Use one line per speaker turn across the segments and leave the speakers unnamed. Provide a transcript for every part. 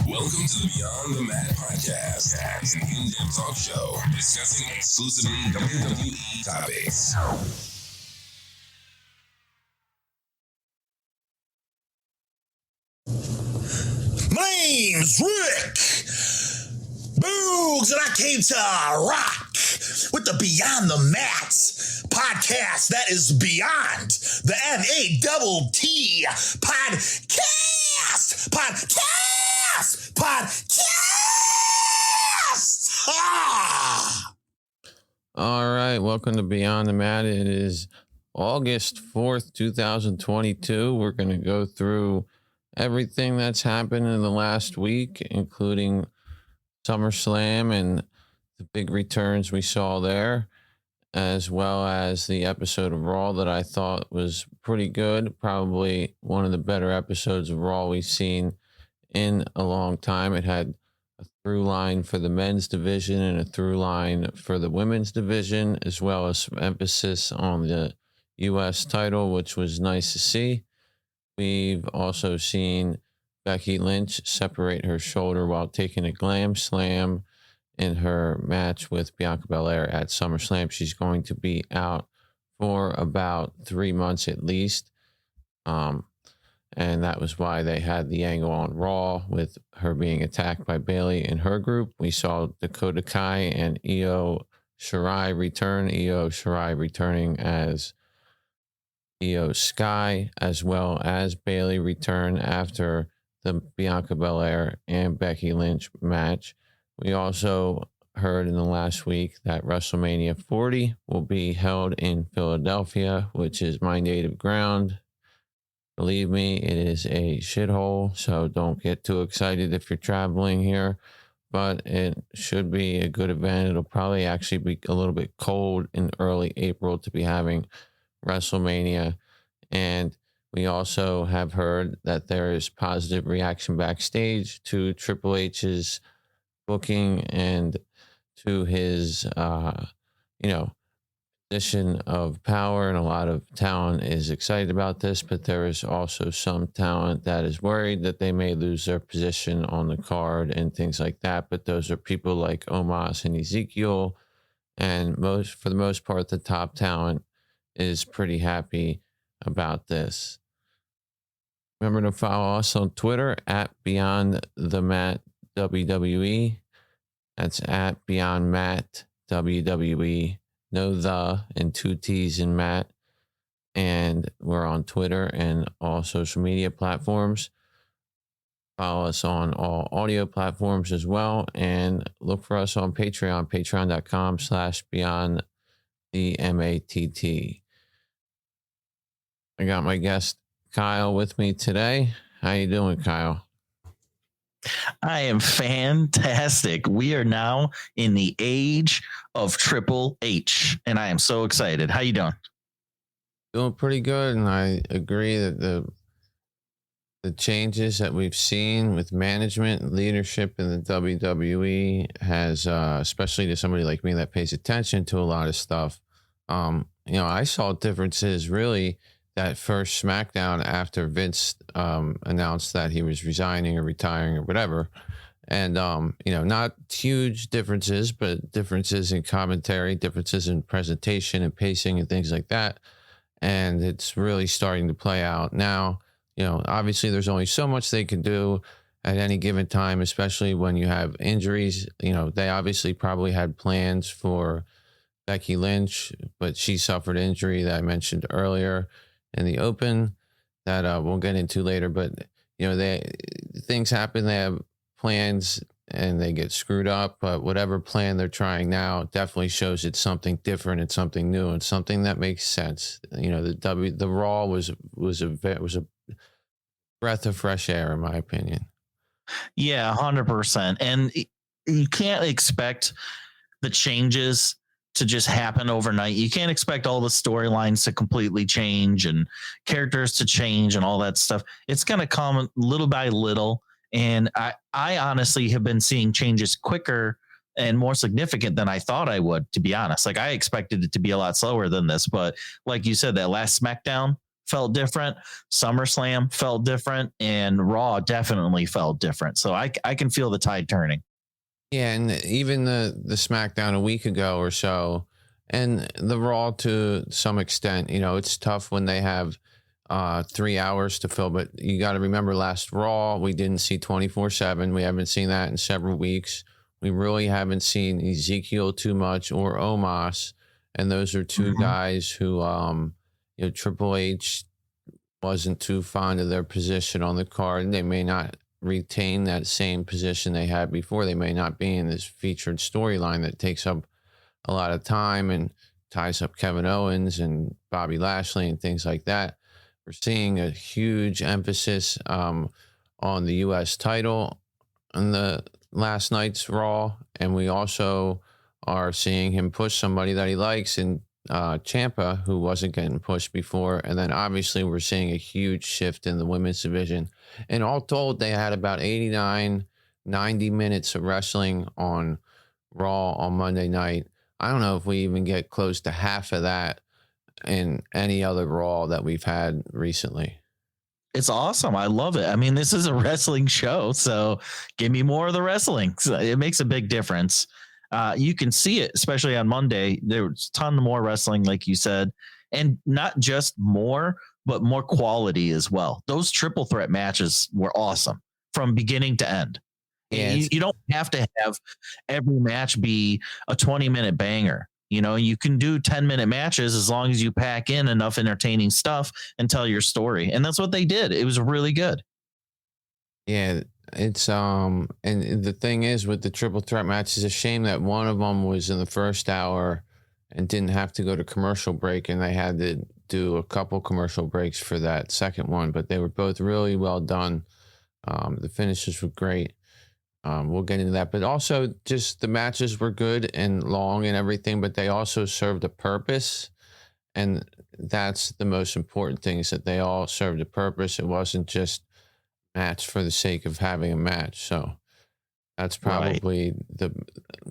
Welcome to the Beyond the Mat podcast, an in-depth talk show discussing exclusively WWE topics.
My name's Rick Boogs, and I came to rock with the Beyond the Mats podcast that is beyond the MATT podcast.
All right, welcome to Beyond the Mat. It is August 4th, 2022. We're going to go through everything that's happened in the last week, including Summerslam and the big returns we saw there, as well as the episode of Raw that I thought was pretty good. Probably one of the better episodes of Raw we've seen in a long time. It had a through line for the men's division and a through line for the women's division, as well as some emphasis on the U.S. title, which was nice to see. We've also seen Becky Lynch separate her shoulder while taking a glam slam in her match with Bianca Belair at SummerSlam. She's going to be out for about 3 months at least. And that was why they had the angle on Raw with her being attacked by Bayley and her group. We saw Dakota Kai and Io Shirai return. Io Shirai returning as Io Sky, as well as Bayley return after the Bianca Belair and Becky Lynch match. We also heard in the last week that WrestleMania 40 will be held in Philadelphia, which is my native ground. Believe me, it is a shithole, so don't get too excited if you're traveling here, but it should be a good event. It'll probably actually be a little bit cold in early April to be having WrestleMania. And we also have heard that there is positive reaction backstage to Triple H's booking and to his, position of power, and a lot of talent is excited about this, but there is also some talent that is worried that they may lose their position on the card and things like that. But those are people like Omos and Ezekiel, and for the most part, the top talent is pretty happy about this. Remember to follow us on Twitter at Beyond the Mat WWE. That's at Beyond Mat WWE. No the and 2 T's in Matt. And we're on Twitter and all social media platforms. Follow us on all audio platforms as well. And look for us on Patreon, patreon.com/Beyond the MATT. I got my guest Kyle with me today. How you doing, Kyle?
I am fantastic. We are now in the age of Triple H, and I am so excited. How you doing?
Doing pretty good, and I agree that the changes that we've seen with management and leadership in the WWE has, especially to somebody like me that pays attention to a lot of stuff, I saw differences really that first SmackDown after Vince announced that he was resigning or retiring or whatever. And, not huge differences, but differences in commentary, differences in presentation and pacing and things like that. And it's really starting to play out now. Obviously there's only so much they can do at any given time, especially when you have injuries. They obviously probably had plans for Becky Lynch, but she suffered injury that I mentioned earlier in the open that we'll get into later. But things happen. They have plans and they get screwed up, but whatever plan they're trying now definitely shows it's something different and something new and something that makes sense. The Raw was a breath of fresh air, in my opinion.
Yeah, 100%. And you can't expect the changes to just happen overnight. You can't expect all the storylines to completely change and characters to change and all that stuff. It's going to come little by little. And I honestly have been seeing changes quicker and more significant than I thought I would, to be honest. Like, I expected it to be a lot slower than this, but like you said, that last SmackDown felt different. SummerSlam felt different, and Raw definitely felt different. So I can feel the tide turning.
Yeah, and even the SmackDown a week ago or so, and the Raw to some extent, it's tough when they have 3 hours to fill. But you got to remember, last Raw we didn't see 24/7. We haven't seen that in several weeks. We really haven't seen Ezekiel too much or Omos, and those are 2 guys who Triple H wasn't too fond of their position on the card, and they may not retain that same position they had before. They may not be in this featured storyline that takes up a lot of time and ties up Kevin Owens and Bobby Lashley and things like that. We're seeing a huge emphasis on the U.S. title in the last night's Raw, and we also are seeing him push somebody that he likes in Ciampa, who wasn't getting pushed before. And then obviously we're seeing a huge shift in the women's division. And all told, they had about 89, 90 minutes of wrestling on Raw on Monday night. I don't know if we even get close to half of that in any other Raw that we've had recently.
It's awesome. I love it. I mean, this is a wrestling show, so give me more of the wrestling. So it makes a big difference. You can see it, especially on Monday. There was a ton more wrestling, like you said, and not just more, but more quality as well. Those triple threat matches were awesome from beginning to end. Yeah, you don't have to have every match be a 20-minute banger. You can do 10-minute matches as long as you pack in enough entertaining stuff and tell your story. And that's what they did. It was really good.
Yeah, it's and the thing is with the triple threat match, it's a shame that one of them was in the first hour and didn't have to go to commercial break, and they had to do a couple commercial breaks for that second one, but they were both really well done. The finishes were great. We'll get into that, but also just the matches were good and long and everything, but they also served a purpose. And that's the most important thing, is that they all served a purpose. It wasn't just match for the sake of having a match. So that's probably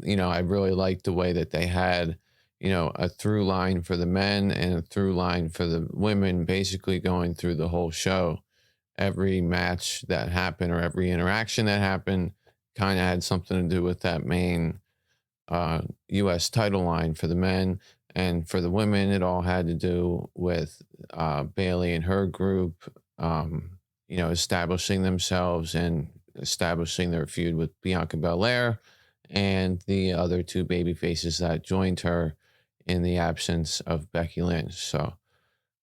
I really liked the way that they had, a through line for the men and a through line for the women, basically going through the whole show. Every match that happened or every interaction that happened kind of had something to do with that main U.S. title line for the men. And for the women, it all had to do with Bayley and her group, establishing themselves and establishing their feud with Bianca Belair and the other 2 baby faces that joined her in the absence of Becky Lynch. So,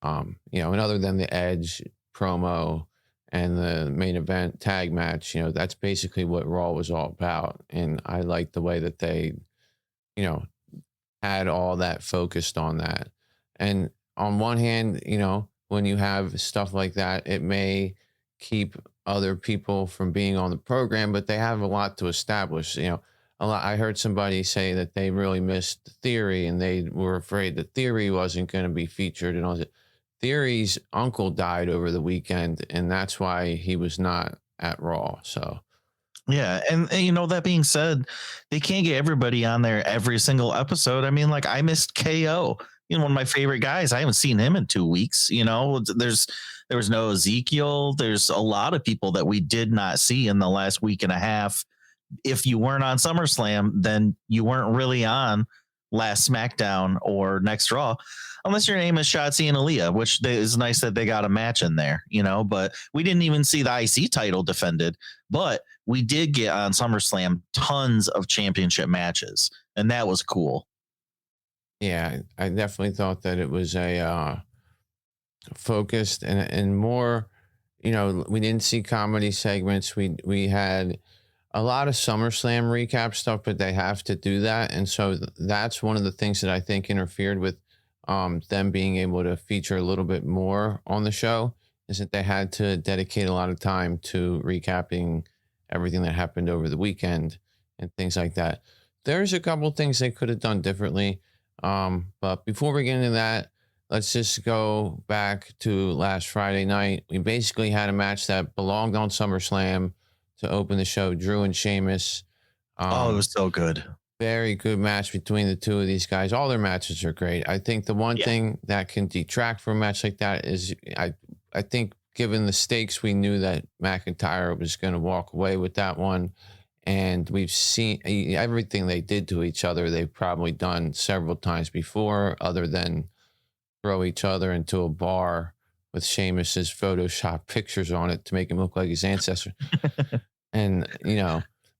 and other than the Edge promo and the main event tag match, that's basically what Raw was all about. And I like the way that they, had all that focused on that. And on one hand, when you have stuff like that, it may keep other people from being on the program, but they have a lot to establish. I heard somebody say that they really missed Theory, and they were afraid that Theory wasn't going to be featured and all that. Theory's uncle died over the weekend, and that's why he was not at Raw. So,
yeah. And that being said, they can't get everybody on there every single episode. I mean, like, I missed KO, one of my favorite guys. I haven't seen him in 2 weeks. There was no Ezekiel. There's a lot of people that we did not see in the last week and a half. If you weren't on SummerSlam, then you weren't really on last SmackDown or next Raw, unless your name is Shotzi and Aaliyah, which is nice that they got a match in there, but we didn't even see the IC title defended, but we did get on SummerSlam tons of championship matches, and that was cool.
Yeah, I definitely thought that it was a focused and more, we didn't see comedy segments. We had a lot of SummerSlam recap stuff, but they have to do that. And so that's one of the things that I think interfered with them being able to feature a little bit more on the show, is that they had to dedicate a lot of time to recapping everything that happened over the weekend and things like that. There's a couple things they could have done differently. But before we get into that, let's just go back to last Friday night. We basically had a match that belonged on SummerSlam to open the show, Drew and Sheamus.
It was so good.
Very good match between the two of these guys. All their matches are great. I think the one thing that can detract from a match like that is I think given the stakes, we knew that McIntyre was going to walk away with that one. And we've seen everything they did to each other. They've probably done several times before, other than throw each other into a bar with Sheamus's Photoshop pictures on it to make him look like his ancestor. And,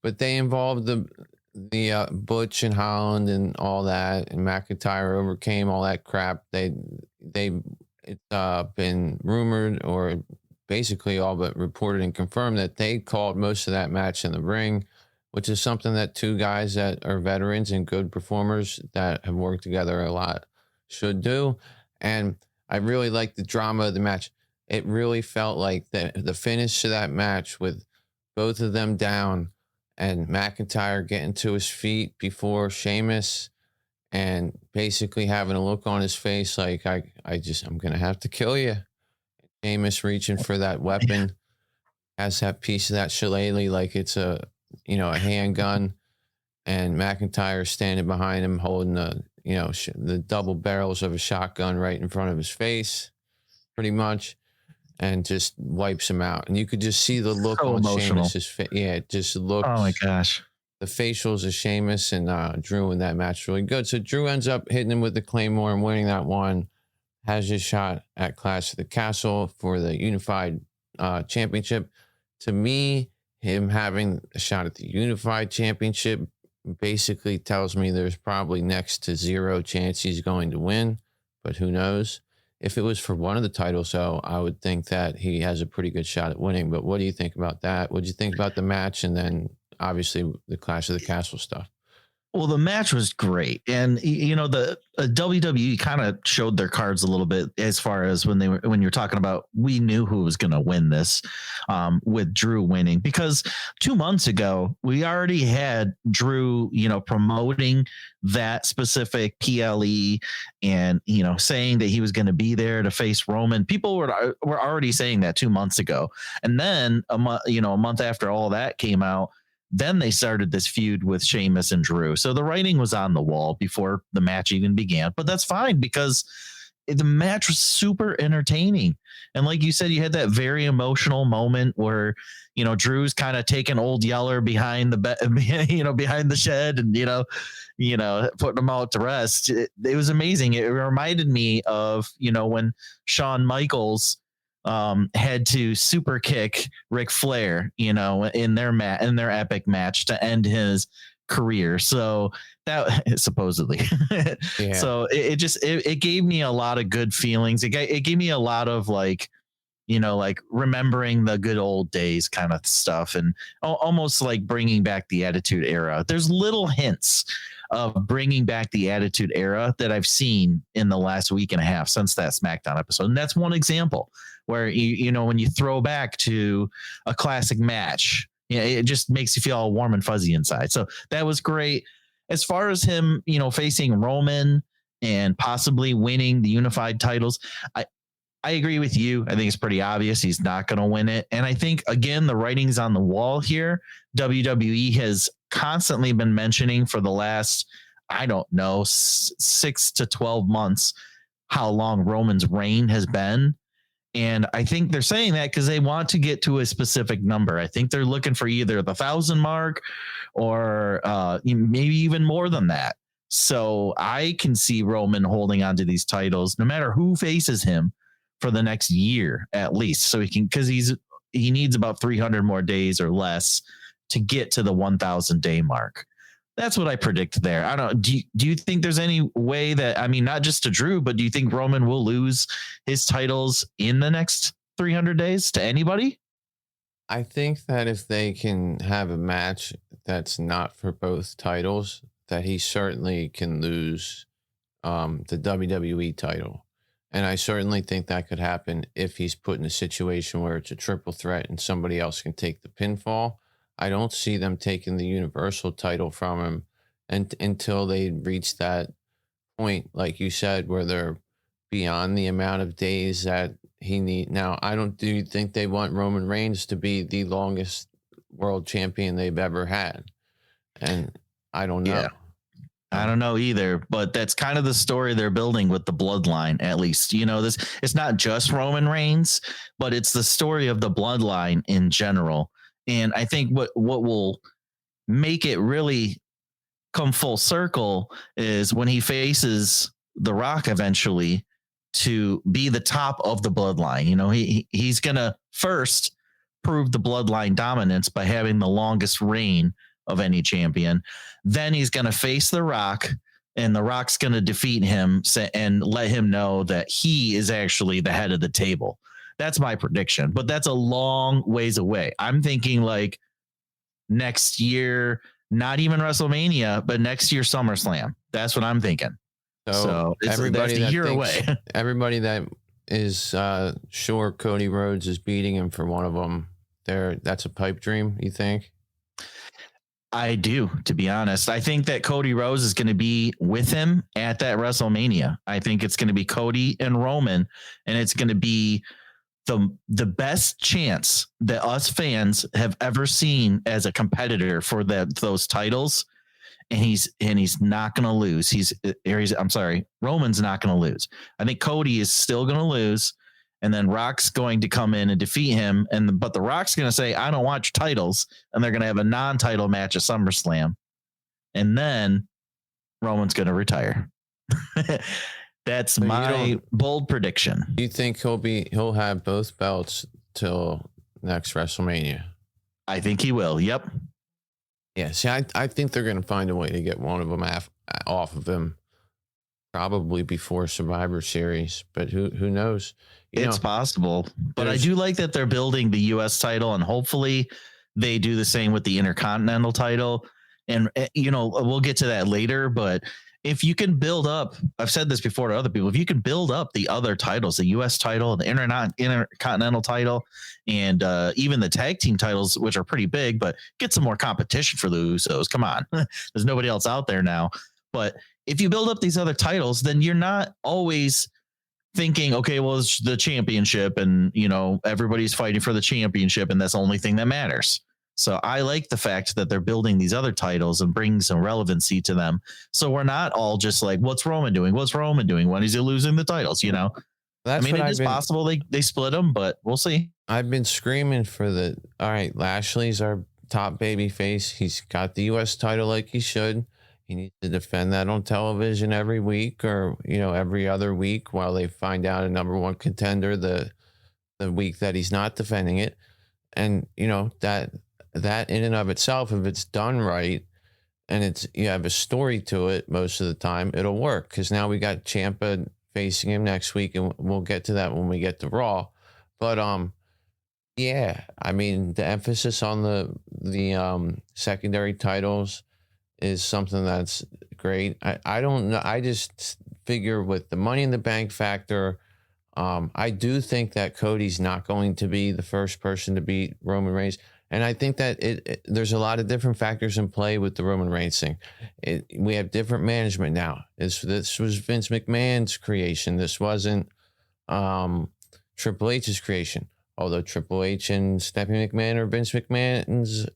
but they involved the Butch and Holland and all that, and McIntyre overcame all that crap. It's been rumored, or basically all but reported and confirmed, that they called most of that match in the ring, which is something that two guys that are veterans and good performers that have worked together a lot should do. And I really liked the drama of the match. It really felt like the finish of that match with both of them down and McIntyre getting to his feet before Sheamus and basically having a look on his face like, I'm going to have to kill you. Sheamus reaching for that weapon, has that piece of that shillelagh like it's a handgun, and McIntyre standing behind him holding the double barrels of a shotgun right in front of his face, pretty much, and just wipes him out. And you could just see the look on Sheamus's face. Yeah, it just looks.
Oh my gosh.
The facials of Sheamus and Drew in that match really good. So Drew ends up hitting him with the Claymore and winning that one. Has his shot at Clash of the Castle for the Unified Championship. To me, him having a shot at the Unified Championship basically tells me there's probably next to zero chance he's going to win, but who knows? If it was for one of the titles, though, I would think that he has a pretty good shot at winning. But what do you think about that? What did you think about the match, and then obviously the Clash of the Castle stuff?
Well, the match was great. And, the WWE kind of showed their cards a little bit as far as when you're talking about, we knew who was going to win this with Drew winning, because 2 months ago, we already had Drew, promoting that specific PLE and, saying that he was going to be there to face Roman. People were already saying that 2 months ago. And then a month after all that came out, then they started this feud with Sheamus and Drew. So the writing was on the wall before the match even began, but that's fine because the match was super entertaining. And like you said, you had that very emotional moment where, Drew's kind of taking Old Yeller behind the behind the shed and, putting him out to rest. It was amazing. It reminded me of, when Shawn Michaels had to super kick Ric Flair, in their epic match to end his career. So that supposedly, yeah. So it gave me a lot of good feelings. It gave me a lot of like remembering the good old days kind of stuff, and almost like bringing back the Attitude Era. There's little hints of bringing back the Attitude Era that I've seen in the last week and a half since that SmackDown episode. And that's one example where, when you throw back to a classic match, it just makes you feel all warm and fuzzy inside. So that was great. As far as him, facing Roman and possibly winning the unified titles, I agree with you. I think it's pretty obvious he's not going to win it. And I think, again, the writing's on the wall here. WWE has constantly been mentioning for the last, 6 to 12 months, how long Roman's reign has been. And I think they're saying that because they want to get to a specific number. I think they're looking for either the 1,000 mark or maybe even more than that. So I can see Roman holding on to these titles no matter who faces him for the next year at least. So because he needs about 300 more days or less to get to the 1,000 day mark. That's what I predict there. I don't. Do you think there's any way that, not just to Drew, but do you think Roman will lose his titles in the next 300 days to anybody?
I think that if they can have a match that's not for both titles, that he certainly can lose the WWE title. And I certainly think that could happen if he's put in a situation where it's a triple threat and somebody else can take the pinfall. I don't see them taking the Universal title from him until they reach that point, like you said, where they're beyond the amount of days that he need. Now, do you think they want Roman Reigns to be the longest world champion they've ever had? And I don't know.
I don't know either, but that's kind of the story they're building with the bloodline, at least. It's not just Roman Reigns, but it's the story of the bloodline in general. And I think what will make it really come full circle is when he faces The Rock eventually to be the top of the bloodline. He's going to first prove the bloodline dominance by having the longest reign of any champion. Then he's going to face The Rock, and The Rock's going to defeat him and let him know that he is actually the head of the table. That's my prediction, but that's a long ways away. I'm thinking like next year, not even WrestleMania, but next year SummerSlam. That's what I'm thinking. So
everybody
that's a year away.
Everybody that is sure Cody Rhodes is beating him for one of them, that's a pipe dream, you think?
I do, to be honest. I think that Cody Rhodes is going to be with him at that WrestleMania. I think it's going to be Cody and Roman, and it's going to be the best chance that us fans have ever seen as a competitor for those titles. And he's not going to lose. I'm sorry, Roman's not going to lose. I think Cody is still going to lose. And then Rock's going to come in and defeat him. But the Rock's going to say, I don't want your titles. And they're going to have a non-title match at SummerSlam. And then Roman's going to retire. That's my bold prediction.
You think he'll have both belts till next WrestleMania?
I think he will. Yep.
Yeah. See, I think they're going to find a way to get one of them off of him, probably before Survivor Series. But who knows?
It's possible. But I do like that they're building the U.S. title, and hopefully they do the same with the Intercontinental title. And we'll get to that later. But if you can build up, I've said this before to other people, if you can build up the other titles, the U.S. title, the Intercontinental title, and even the tag team titles, which are pretty big, but get some more competition for the Usos. Come on. There's nobody else out there now. But if you build up these other titles, then you're not always thinking, okay, well, it's the championship and, everybody's fighting for the championship and that's the only thing that matters. So I like the fact that they're building these other titles and bringing some relevancy to them. So we're not all just like, what's Roman doing? What's Roman doing? When is he losing the titles?
That's
it is possible they split them, but we'll see.
I've been screaming for all right, Lashley's our top baby face. He's got the U.S. title like he should. He needs to defend that on television every week or, every other week while they find out a number one contender the week that he's not defending it. And, that in and of itself, if it's done right and you have a story to it most of the time, it'll work. Because now we got Ciampa facing him next week, and we'll get to that when we get to Raw. But yeah, I mean, the emphasis on the secondary titles is something that's great. I don't know. I just figure with the Money in the Bank factor, I do think that Cody's not going to be the first person to beat Roman Reigns. And I think that there's a lot of different factors in play with the Roman Reigns thing. We have different management now. This was Vince McMahon's creation. This wasn't Triple H's creation. Although Triple H and Stephanie McMahon are Vince McMahon's,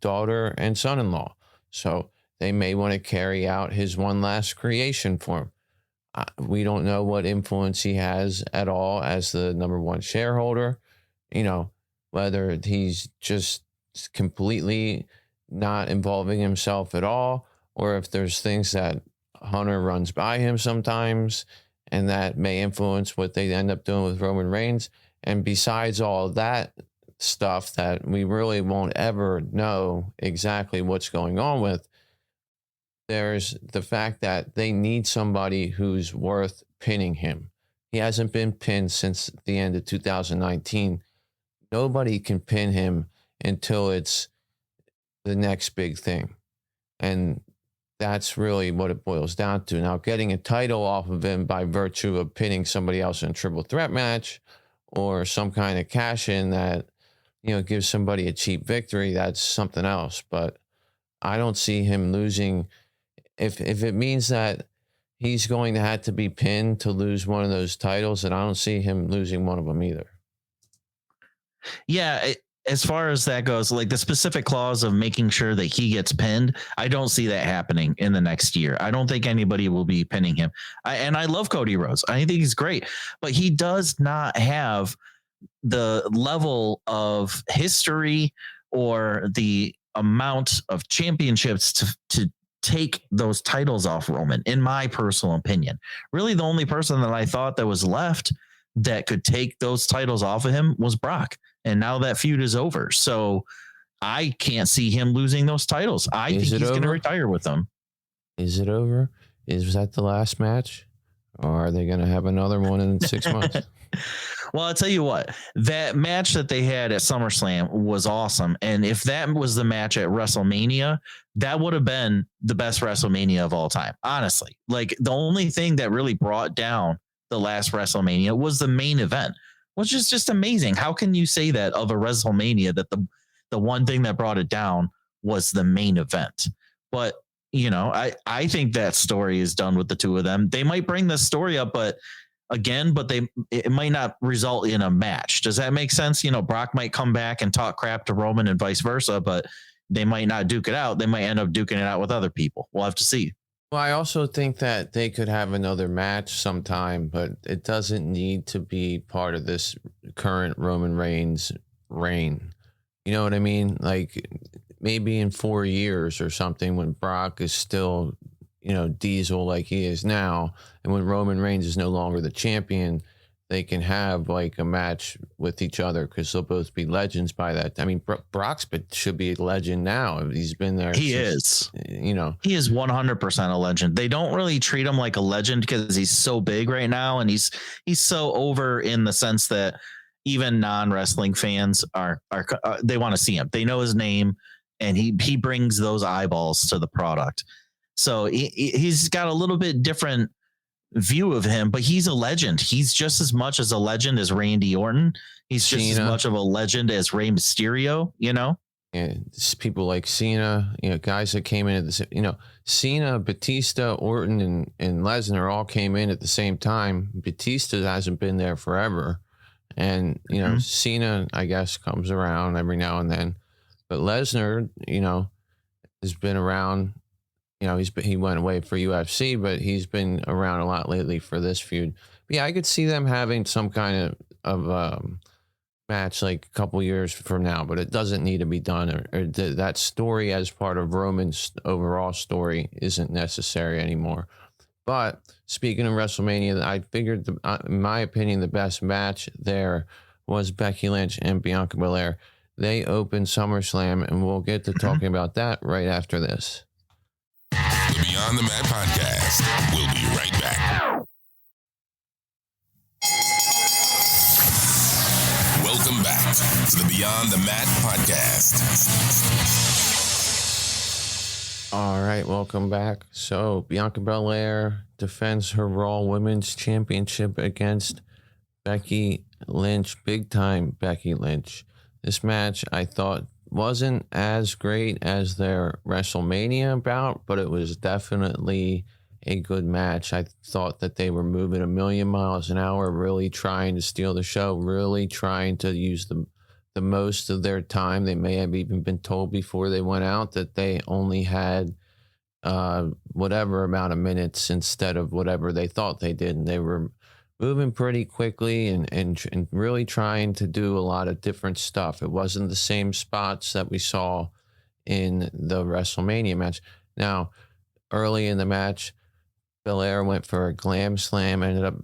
daughter and son-in-law. So they may want to carry out his one last creation for him. We don't know what influence he has at all as the number one shareholder. Whether he's just completely not involving himself at all, or if there's things that Hunter runs by him sometimes, and that may influence what they end up doing with Roman Reigns. And besides all that stuff that we really won't ever know exactly what's going on with, there's the fact that they need somebody who's worth pinning him. He hasn't been pinned since the end of 2019. Nobody can pin him until it's the next big thing. And that's really what it boils down to. Now, getting a title off of him by virtue of pinning somebody else in a triple threat match or some kind of cash in that, gives somebody a cheap victory, that's something else. But I don't see him losing. If it means that he's going to have to be pinned to lose one of those titles, then I don't see him losing one of them either.
Yeah, as far as that goes, like the specific clause of making sure that he gets pinned, I don't see that happening in the next year. I don't think anybody will be pinning him. I love Cody Rhodes. I think he's great, but he does not have the level of history or the amount of championships to take those titles off Roman, in my personal opinion. Really, the only person that I thought that was left that could take those titles off of him was Brock. And now that feud is over. So I can't see him losing those titles. I think he's going to retire with them.
Is it over? Is that the last match? Or are they going to have another one in 6 months?
Well, I'll tell you what, that match that they had at SummerSlam was awesome. And if that was the match at WrestleMania, that would have been the best WrestleMania of all time. Honestly, like the only thing that really brought down the last WrestleMania was the main event, which is just amazing. How can you say that of a WrestleMania, that the one thing that brought it down was the main event? But, you know, I think that story is done with the two of them. They might bring this story up, but it might not result in a match. Does that make sense? You know, Brock might come back and talk crap to Roman and vice versa, but they might not duke it out. They might end up duking it out with other people. We'll have to see.
Well, I also think that they could have another match sometime, but it doesn't need to be part of this current Roman Reigns reign. You know what I mean? Like maybe in 4 years or something, when Brock is still, you know, Diesel like he is now, and when Roman Reigns is no longer the champion, they can have like a match with each other because they'll both be legends by that. I mean, Brock's should be a legend now. He's been there.
He is.
You know,
he is 100% a legend. They don't really treat him like a legend because he's so big right now, and he's so over in the sense that even non-wrestling fans are they want to see him. They know his name, and he brings those eyeballs to the product. So he's got a little bit different view of him, but he's a legend. He's just as much as a legend as Randy Orton. He's just as much of a legend as Rey Mysterio, you know?
Yeah, people like Cena, you know, guys that came in at the, you know, Cena, Batista, Orton, and Lesnar all came in at the same time. Batista hasn't been there forever. And, you know, Cena, I guess, comes around every now and then. But Lesnar, you know, has been around. You know, he went away for UFC, but he's been around a lot lately for this feud. But yeah, I could see them having some kind of match like a couple years from now, but it doesn't need to be done. Or that story as part of Roman's overall story isn't necessary anymore. But speaking of WrestleMania, I figured, in my opinion, the best match there was Becky Lynch and Bianca Belair. They opened SummerSlam, and we'll get to talking about that right after this.
The Beyond the Mat Podcast. We'll be right back. Welcome back to the Beyond the Mat Podcast.
All right, welcome back. So Bianca Belair defends her Raw Women's Championship against Becky Lynch, big time Becky Lynch. This match, I thought, wasn't as great as their WrestleMania bout, but it was definitely a good match. I thought that they were moving a million miles an hour, really trying to steal the show, really trying to use the most of their time. They may have even been told before they went out that they only had whatever amount of minutes instead of whatever they thought they did. And they were moving pretty quickly and really trying to do a lot of different stuff. It wasn't the same spots that we saw in the WrestleMania match. Now, early in the match, Belair went for a glam slam, ended up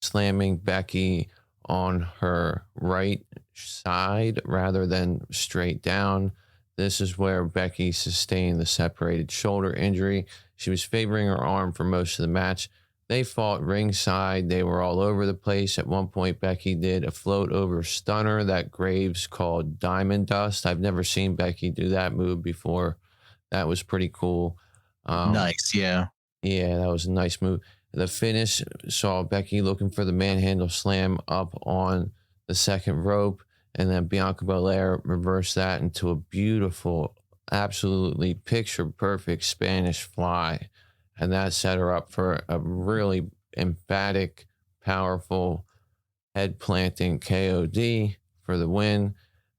slamming Becky on her right side rather than straight down. This is where Becky sustained the separated shoulder injury. She was favoring her arm for most of the match. They fought ringside. They were all over the place. At one point, Becky did a float over stunner that Graves called Diamond Dust. I've never seen Becky do that move before. That was pretty cool.
Nice, yeah.
Yeah, that was a nice move. The finish saw Becky looking for the manhandle slam up on the second rope, and then Bianca Belair reversed that into a beautiful, absolutely picture-perfect Spanish fly. And that set her up for a really emphatic, powerful head-planting KOD for the win.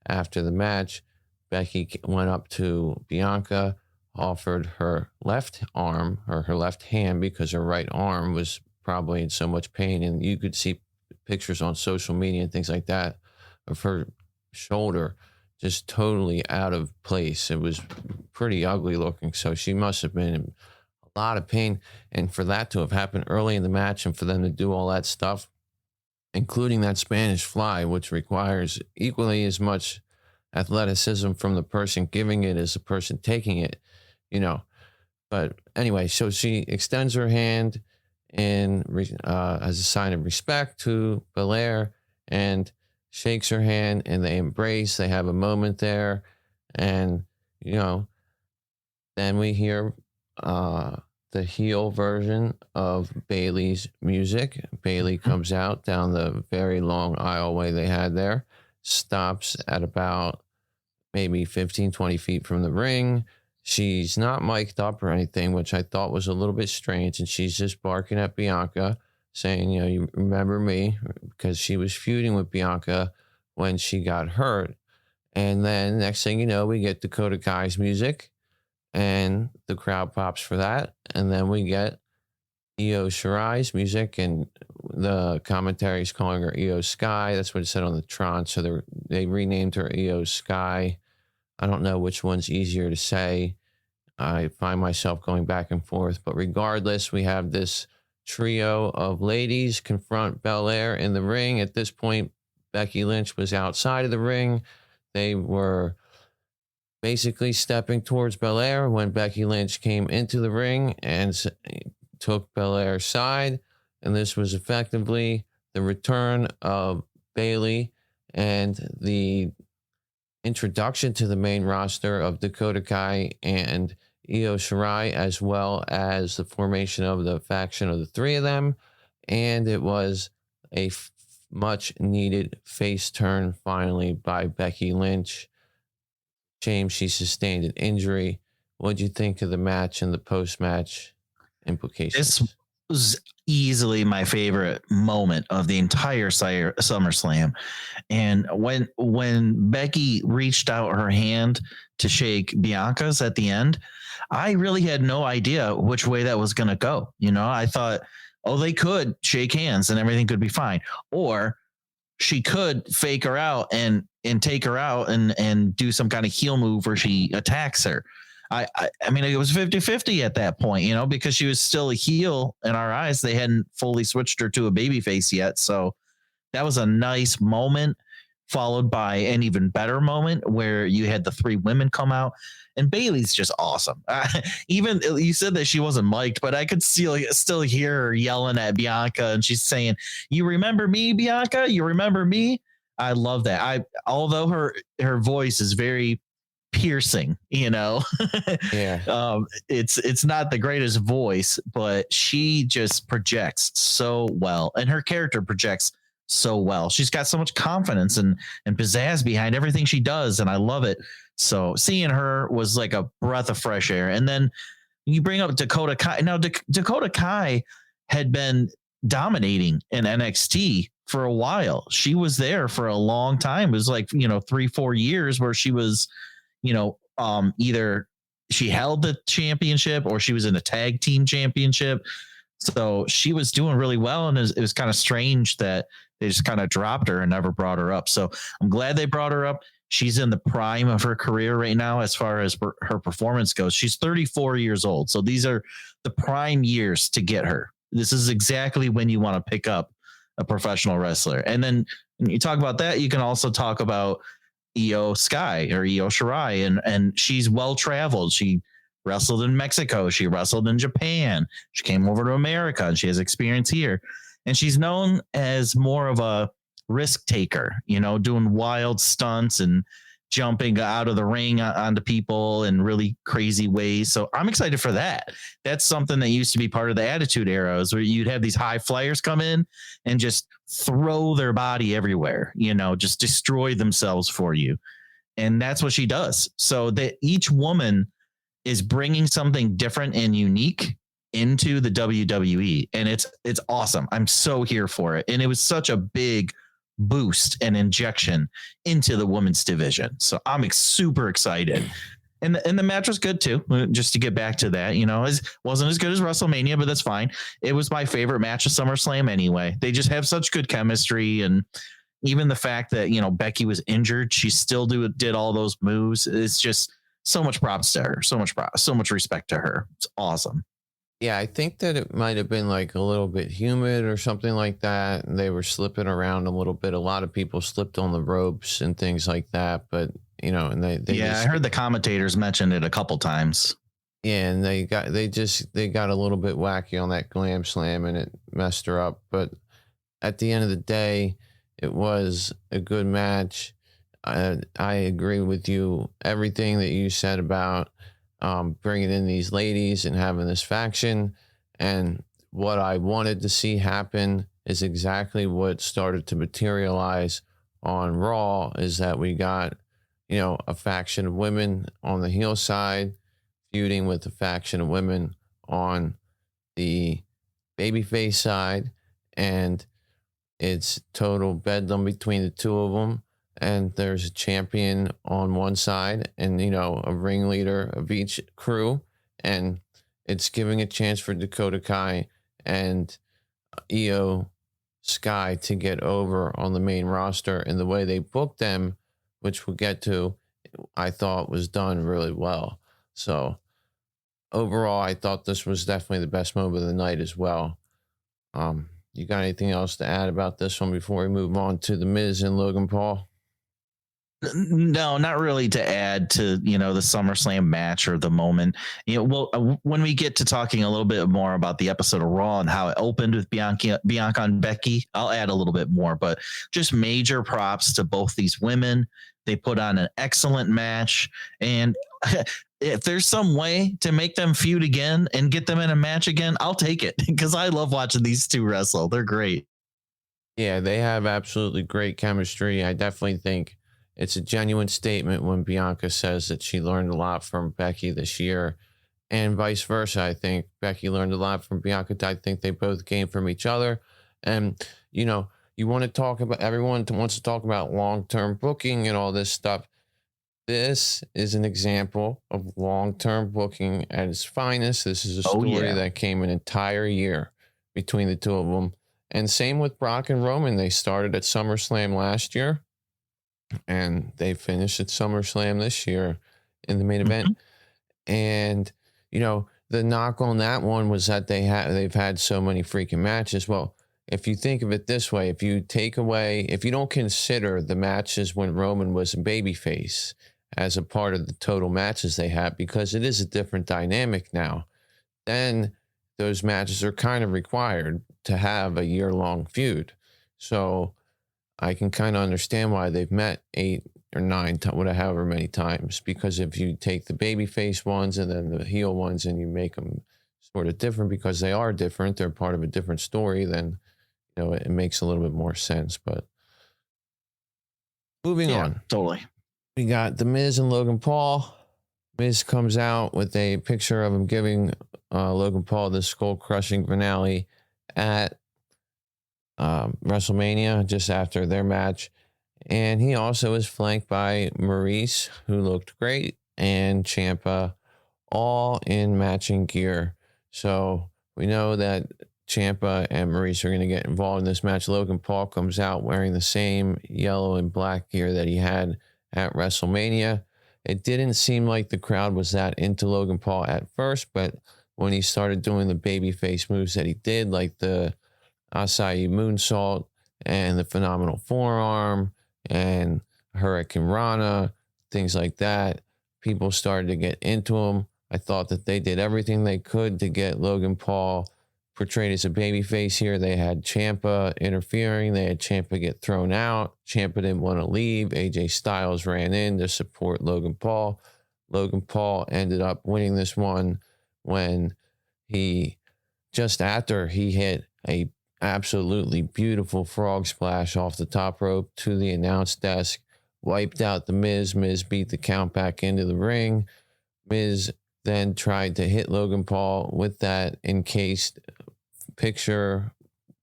after the match, Becky went up to Bianca, offered her left arm or her left hand because her right arm was probably in so much pain. And you could see pictures on social media and things like that of her shoulder just totally out of place. It was pretty ugly looking. So she must have been in a lot of pain. And for that to have happened early in the match and for them to do all that stuff, including that Spanish fly, which requires equally as much athleticism from the person giving it as the person taking it, But anyway, so she extends her hand and as a sign of respect to Belair and shakes her hand, and they embrace. They have a moment there, and then we hear the heel version of Bayley's music. Bayley comes out down the very long aisleway they had there, stops at about maybe 15, 20 feet from the ring. She's not mic'd up or anything, which I thought was a little bit strange. And she's just barking at Bianca, saying, you remember me, because she was feuding with Bianca when she got hurt. And then next thing you know, we get Dakota Kai's music and the crowd pops for that. And then we get Io Shirai's music, and the commentary is calling her Io Sky. That's what it said on the Tron. So they renamed her Io Sky. I don't know which one's easier to say. I find myself going back and forth. But regardless, we have this trio of ladies confront Belair in the ring. At this point, Becky Lynch was outside of the ring. They were basically stepping towards Belair when Becky Lynch came into the ring and took Belair's side. And this was effectively the return of Bayley and the introduction to the main roster of Dakota Kai and Io Shirai, as well as the formation of the faction of the three of them. And it was a much needed face turn finally by Becky Lynch. Shame she sustained an injury. What'd you think of the match and the post-match implications?
This was easily my favorite moment of the entire SummerSlam. And when Becky reached out her hand to shake Bianca's at the end, I really had no idea which way that was going to go. I thought, they could shake hands and everything could be fine. Or she could fake her out and take her out and do some kind of heel move where she attacks her. I mean, it was 50-50 at that point, because she was still a heel in our eyes. They hadn't fully switched her to a babyface yet. So that was a nice moment, followed by an even better moment where you had the three women come out. And Bayley's just awesome. Even you said that she wasn't mic'd, but I could still hear her yelling at Bianca, and she's saying, "You remember me, Bianca? You remember me?" I love that. Although her voice is very piercing, yeah. It's not the greatest voice, but she just projects so well, and her character projects so well. She's got so much confidence and pizzazz behind everything she does, and I love it. So seeing her was like a breath of fresh air. And then you bring up Dakota Kai. Now, Dakota Kai had been dominating in NXT for a while. She was there for a long time. It was like, 3-4 years where she was, either she held the championship or she was in a tag team championship. So she was doing really well. And it was kind of strange that they just kind of dropped her and never brought her up. So I'm glad they brought her up. She's in the prime of her career right now as far as her performance goes. She's 34 years old. So these are the prime years to get her. This is exactly when you want to pick up a professional wrestler. And then when you talk about that, you can also talk about Io Sky or Io Shirai. And she's well-traveled. She wrestled in Mexico. She wrestled in Japan. She came over to America, and she has experience here. And she's known as more of a risk taker, doing wild stunts and jumping out of the ring onto people in really crazy ways. So I'm excited for that. That's something that used to be part of the Attitude Era, is where you'd have these high flyers come in and just throw their body everywhere, just destroy themselves for you. And that's what she does. So that each woman is bringing something different and unique into the WWE, and it's awesome. I'm so here for it. And it was such a big boost and injection into the women's division. So I'm super excited. And the match was good too. Just to get back to that, it wasn't as good as WrestleMania, but that's fine. It was my favorite match of SummerSlam anyway. They just have such good chemistry, and even the fact that Becky was injured, she still did all those moves. It's just so much props to her, so much respect to her. It's awesome.
Yeah, I think that it might have been like a little bit humid or something like that, and they were slipping around a little bit. A lot of people slipped on the ropes and things like that, but and they
I heard the commentators mention it a couple times.
Yeah, and they got a little bit wacky on that glam slam, and it messed her up. But at the end of the day, it was a good match. I agree with you. Everything that you said about bringing in these ladies and having this faction, and what I wanted to see happen is exactly what started to materialize on Raw. Is that we got a faction of women on the heel side feuding with a faction of women on the babyface side, and it's total bedlam between the two of them. And there's a champion on one side and, a ringleader of each crew. And it's giving a chance for Dakota Kai and Io Sky to get over on the main roster. And the way they booked them, which we'll get to, I thought was done really well. So overall, I thought this was definitely the best move of the night as well. You got anything else to add about this one before we move on to The Miz and Logan Paul?
No, not really to add to, the SummerSlam match or the moment. When we get to talking a little bit more about the episode of Raw and how it opened with Bianca and Becky, I'll add a little bit more, but just major props to both these women. They put on an excellent match, and if there's some way to make them feud again and get them in a match again, I'll take it, because I love watching these two wrestle. They're great.
Yeah, they have absolutely great chemistry. I definitely think it's a genuine statement when Bianca says that she learned a lot from Becky this year, and vice versa. I think Becky learned a lot from Bianca. I think they both gained from each other. And, you want to talk about, everyone wants to talk about long-term booking and all this stuff. This is an example of long-term booking at its finest. This is a story that came an entire year between the two of them. And same with Brock and Roman. They started at SummerSlam last year, and they finished at SummerSlam this year in the main event. And, the knock on that one was that they've had so many freaking matches. Well, if you think of it this way, if you don't consider the matches when Roman was a babyface as a part of the total matches they had, because it is a different dynamic now, then those matches are kind of required to have a year-long feud. So I can kind of understand why they've met 8 or 9, however many times, because if you take the babyface ones and then the heel ones and you make them sort of different because they are different, they're part of a different story, then it makes a little bit more sense. But moving on.
Totally.
We got The Miz and Logan Paul. Miz comes out with a picture of him giving Logan Paul the skull-crushing finale at WrestleMania just after their match. And he also is flanked by Maurice, who looked great, and Ciampa, all in matching gear. So we know that Ciampa and Maurice are going to get involved in this match. Logan Paul comes out wearing the same yellow and black gear that he had at WrestleMania. It didn't seem like the crowd was that into Logan Paul at first, but when he started doing the babyface moves that he did, like the Acai moonsault and the phenomenal forearm and Hurricane Rana, things like that, people started to get into him. I thought that they did everything they could to get Logan Paul portrayed as a babyface here. They had Ciampa interfering. They had Ciampa get thrown out. Ciampa didn't want to leave. AJ Styles ran in to support Logan Paul. Logan Paul ended up winning this one when just after he hit a absolutely beautiful frog splash off the top rope to the announce desk, wiped out the Miz. Miz beat the count back into the ring. Miz then tried to hit Logan Paul with that encased picture,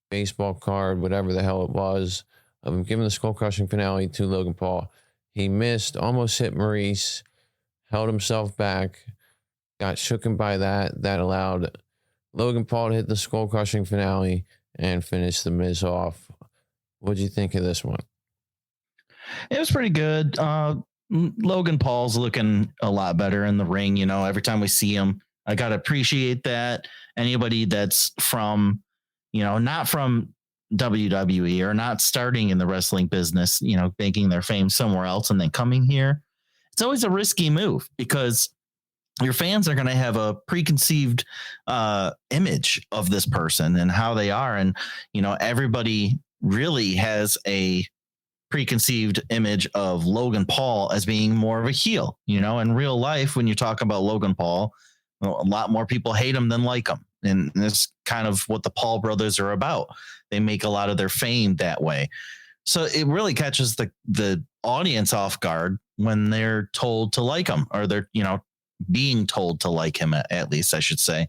baseball card, whatever the hell it was, of him giving the skull crushing finale to Logan Paul. He missed, almost hit Maurice, held himself back, got shooken by that. That allowed Logan Paul to hit the skull crushing finale and finish the Miz off. What'd you think of this one?
It was pretty good. Logan Paul's looking a lot better in the ring. You know, every time we see him, I got to appreciate that. Anybody that's from, you know, not from WWE or not starting in the wrestling business, you know, making their fame somewhere else and then coming here, it's always a risky move because your fans are going to have a preconceived image of this person and how they are. And, you know, everybody really has a preconceived image of Logan Paul as being more of a heel. You know, in real life, when you talk about Logan Paul, a lot more people hate him than like him. And that's kind of what the Paul brothers are about. They make a lot of their fame that way. So it really catches the audience off guard when they're told to like him, or they're, you know, being told to like him, at least I should say.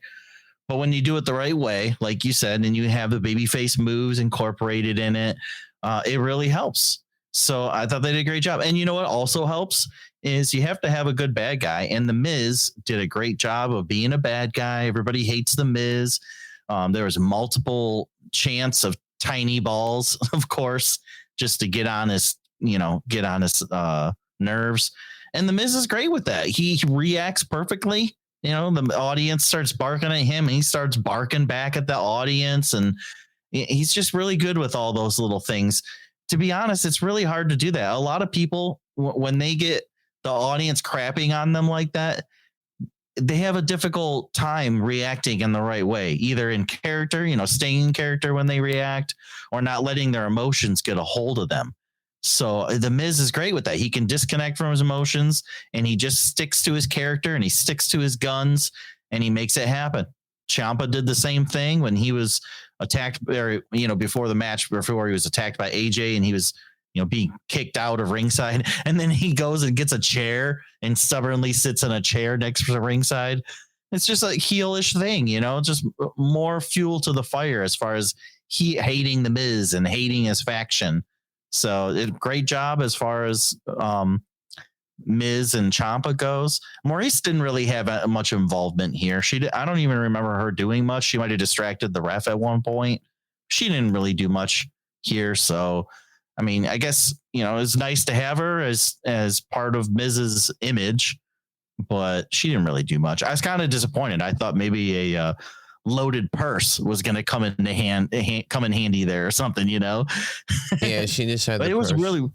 But when you do it the right way, like you said, and you have the babyface moves incorporated in it, it really helps. So I thought they did a great job. And you know what also helps is you have to have a good bad guy. And The Miz did a great job of being a bad guy. Everybody hates The Miz. There was multiple chants of tiny balls, of course, just to get on his nerves. And The Miz is great with that. He reacts perfectly. You know, the audience starts barking at him and he starts barking back at the audience. And he's just really good with all those little things. To be honest, it's really hard to do that. A lot of people, when they get the audience crapping on them like that, they have a difficult time reacting in the right way, either in character, you know, staying in character when they react, or not letting their emotions get a hold of them. So The Miz is great with that. He can disconnect from his emotions and he just sticks to his character and he sticks to his guns and he makes it happen. Ciampa did the same thing when he was attacked, or, you know, before the match, before he was attacked by AJ and he was, you know, being kicked out of ringside. And then he goes and gets a chair and stubbornly sits in a chair next to the ringside. It's just a heelish thing, you know, just more fuel to the fire as far as he hating The Miz and hating his faction. So great job as far as Miz and Ciampa goes. Maurice didn't really have much involvement here. I don't even remember her doing much. She might have distracted the ref at one point. She didn't really do much here. So, I mean, I guess, you know, it's nice to have her as part of Miz's image, but she didn't really do much. I was kind of disappointed. I thought maybe a loaded purse was going to come in handy there or something, you know?
Yeah, she just had
but it was really,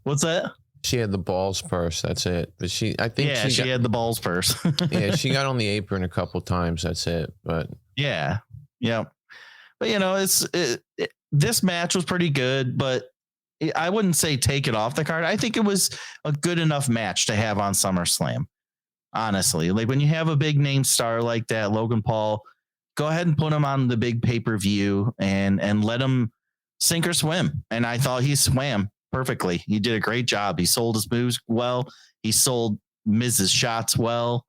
what's that?
She had the balls purse. That's it. But she had the
balls purse.
Yeah, she got on the apron a couple times. That's it. But
yeah. But you know, this match was pretty good, but I wouldn't say take it off the card. I think it was a good enough match to have on SummerSlam. Honestly, like when you have a big name star like that, Logan Paul, go ahead and put him on the big pay-per-view and let him sink or swim. And I thought he swam perfectly. He did a great job. He sold his moves well. He sold Miz's shots well.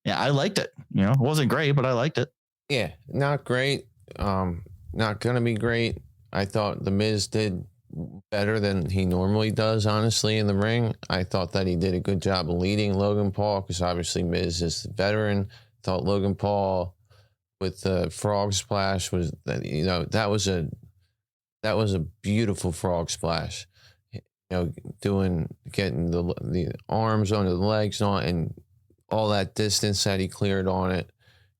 Yeah, I liked it. You know, it wasn't great, but I liked it.
Yeah, not great. Not gonna be great. I thought The Miz did better than he normally does, honestly, in the ring. I thought that he did a good job of leading Logan Paul because obviously Miz is the veteran. Thought Logan Paul with the frog splash was, you know, that was a beautiful frog splash. You know, getting the arms onto the legs on and all that distance that he cleared on it.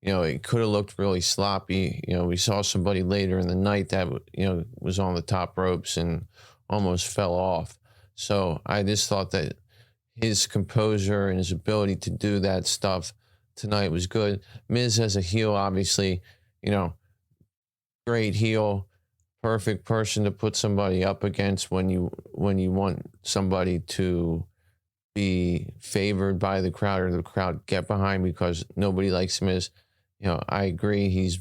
You know, it could have looked really sloppy. You know, we saw somebody later in the night that, you know, was on the top ropes and almost fell off. So I just thought that his composure and his ability to do that stuff tonight was good. Miz as a heel, obviously, you know, great heel, perfect person to put somebody up against when you want somebody to be favored by the crowd or the crowd get behind because nobody likes Miz. You know, I agree. He's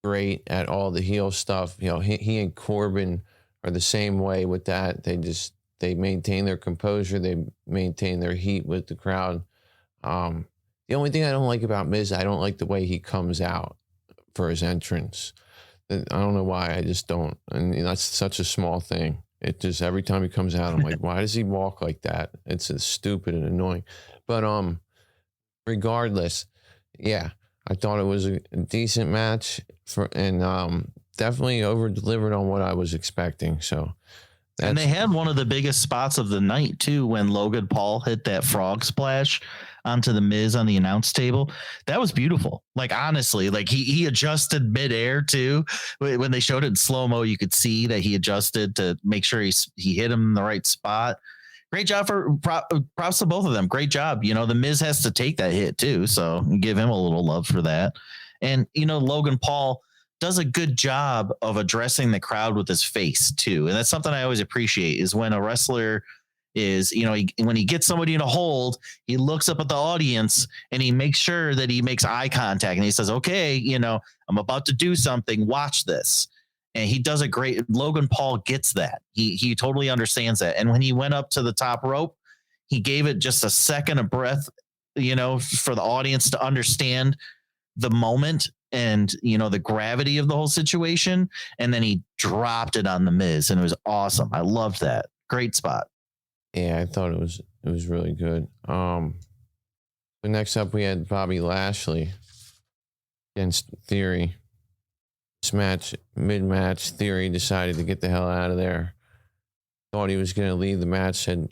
great at all the heel stuff. You know, he and Corbin are the same way with that. They maintain their composure. They maintain their heat with the crowd. The only thing I don't like about Miz, I don't like the way he comes out for his entrance. I don't know why. I just don't. And that's such a small thing. It just, every time he comes out, I'm like, why does he walk like that? It's stupid and annoying. But regardless, yeah, I thought it was a decent match and definitely over delivered on what I was expecting. So
and they had one of the biggest spots of the night too, when Logan Paul hit that frog splash onto the Miz on the announce table. That was beautiful. Like, honestly, like he adjusted midair too. When they showed it in slow-mo, you could see that he adjusted to make sure he hit him in the right spot. Great job props to both of them. Great job. You know, the Miz has to take that hit too, so give him a little love for that. And, you know, Logan Paul does a good job of addressing the crowd with his face too. And that's something I always appreciate, is when a wrestler is, you know, when he gets somebody in a hold, he looks up at the audience and he makes sure that he makes eye contact and he says, okay, you know, I'm about to do something. Watch this. And he does a great, Logan Paul gets that. He totally understands that. And when he went up to the top rope, he gave it just a second of breath, you know, for the audience to understand the moment and, you know, the gravity of the whole situation. And then he dropped it on the Miz and it was awesome. I loved that. Great spot.
Yeah, I thought it was really good. But next up we had Bobby Lashley against Theory. This match, mid-match, Theory decided to get the hell out of there. Thought he was going to leave the match, said,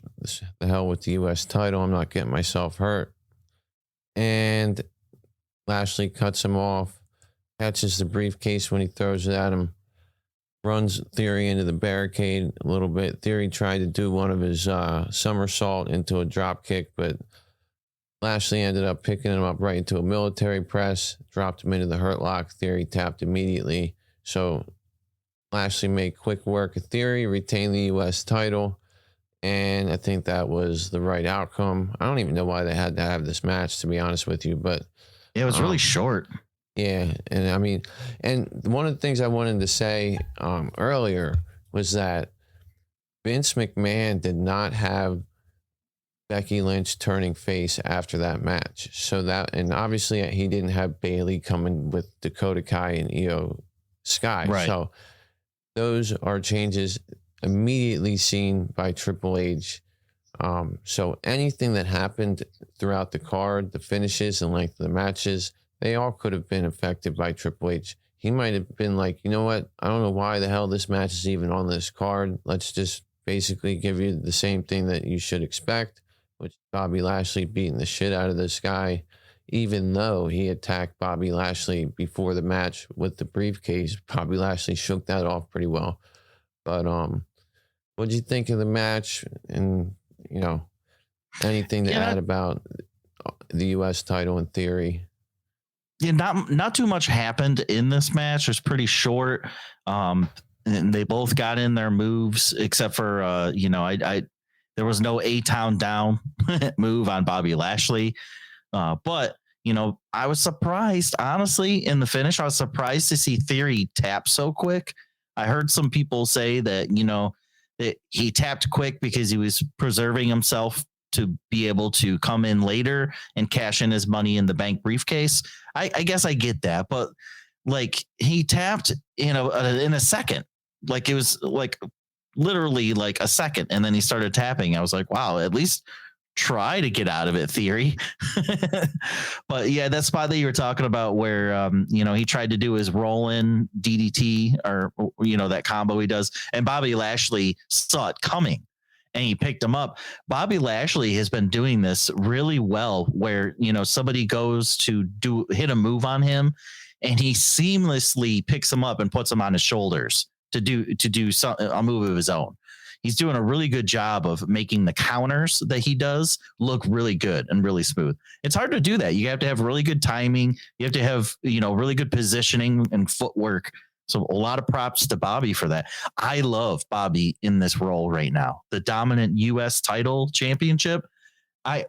the hell with the U.S. title, I'm not getting myself hurt. And Lashley cuts him off, catches the briefcase when he throws it at him, runs Theory into the barricade a little bit. Theory tried to do one of his somersault into a drop kick, but Lashley ended up picking him up right into a military press, dropped him into the hurt lock. Theory tapped immediately. So Lashley made quick work of Theory, retained the U.S. title, and I think that was the right outcome. I don't even know why they had to have this match, to be honest with you, but
it was really short.
Yeah, and I mean, and one of the things I wanted to say earlier was that Vince McMahon did not have Becky Lynch turning face after that match. So that, and obviously he didn't have Bayley coming with Dakota Kai and Io Sky.
Right.
So those are changes immediately seen by Triple H. So anything that happened throughout the card, the finishes and length of the matches, they all could have been affected by Triple H. He might have been like, you know what? I don't know why the hell this match is even on this card. Let's just basically give you the same thing that you should expect, which is Bobby Lashley beating the shit out of this guy, even though he attacked Bobby Lashley before the match with the briefcase. Bobby Lashley shook that off pretty well. But what did you think of the match? And, you know, anything to add about the U.S. title in Theory?
Yeah, not too much happened in this match. It was pretty short. And they both got in their moves, except for you know, there was no A-Town down move on Bobby Lashley. But, you know, I was surprised, honestly, in the finish. I was surprised to see Theory tap so quick. I heard some people say that, you know, that he tapped quick because he was preserving himself to be able to come in later and cash in his Money in the Bank briefcase. I guess I get that, but like he tapped in a second, like it was like literally like a second, and then he started tapping. I was like, wow, at least try to get out of it, Theory. But yeah, that spot that you were talking about where you know, he tried to do his roll-in DDT, or you know, that combo he does, and Bobby Lashley saw it coming and he picked him up. Bobby Lashley has been doing this really well, where, you know, somebody goes to hit a move on him and he seamlessly picks him up and puts him on his shoulders to do a move of his own. He's doing a really good job of making the counters that he does look really good and really smooth. It's hard to do that. You have to have really good timing. You have to have, you know, really good positioning and footwork. So a lot of props to Bobby for that. I love Bobby in this role right now. The dominant U.S. title championship. I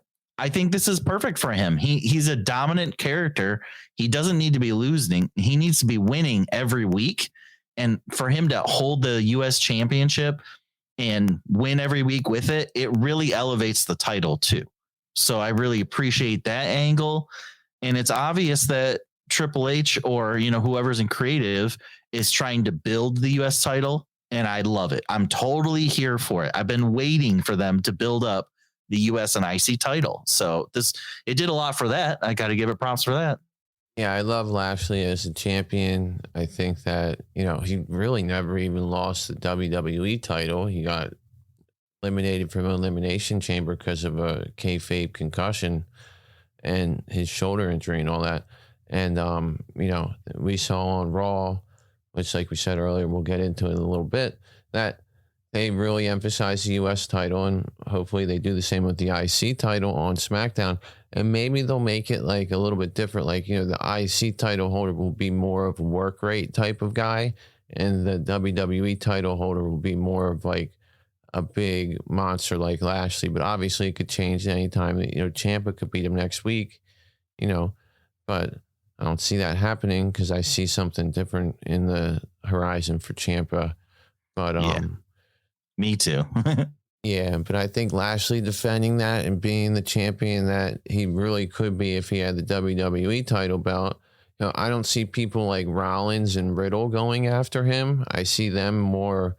think this is perfect for him. He's a dominant character. He doesn't need to be losing. He needs to be winning every week. And for him to hold the U.S. championship and win every week with it, it really elevates the title too. So I really appreciate that angle. And it's obvious that Triple H, or, you know, whoever's in creative, is trying to build the U.S. title and I love it. I'm totally here for it. I've been waiting for them to build up the US and IC title. So it did a lot for that. I got to give it props for that.
Yeah, I love Lashley as a champion. I think that, he really never even lost the WWE title. He got eliminated from Elimination Chamber because of a kayfabe concussion and his shoulder injury and all that. And, we saw on Raw, which, like we said earlier, we'll get into it in a little bit, that they really emphasize the U.S. title, and hopefully they do the same with the IC title on SmackDown. And maybe they'll make it like a little bit different. Like, the IC title holder will be more of a work rate type of guy, and the WWE title holder will be more of like a big monster like Lashley. But obviously it could change anytime. Ciampa could beat him next week, but I don't see that happening because I see something different in the horizon for Ciampa. But
me too.
yeah, but I think Lashley defending that and being the champion that he really could be if he had the WWE title belt. I don't see people like Rollins and Riddle going after him. I see them more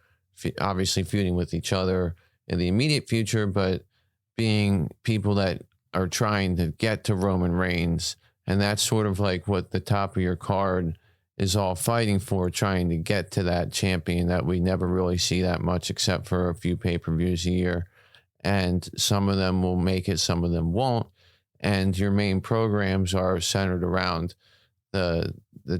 obviously feuding with each other in the immediate future, but being people that are trying to get to Roman Reigns. And that's sort of like what the top of your card is all fighting for, trying to get to that champion that we never really see that much except for a few pay-per-views a year. And some of them will make it, some of them won't. And your main programs are centered around the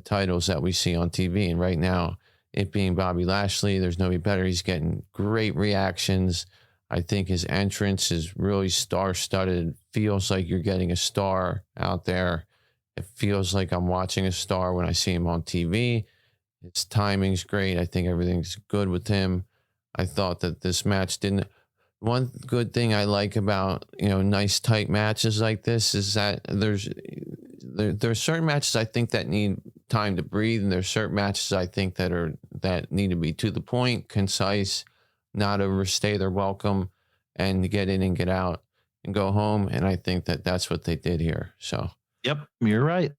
titles that we see on TV. And right now, it being Bobby Lashley, there's nobody better. He's getting great reactions. I think his entrance is really star-studded. Feels like you're getting a star out there. It feels like I'm watching a star when I see him on TV. His timing's great. I think everything's good with him. I thought that this match didn't... One good thing I like about, nice tight matches like this is that there's certain matches I think that need time to breathe, and there's certain matches I think that need to be to the point, concise, not overstay their welcome, and get in and get out and go home. And I think that that's what they did here. So,
yep, you're right.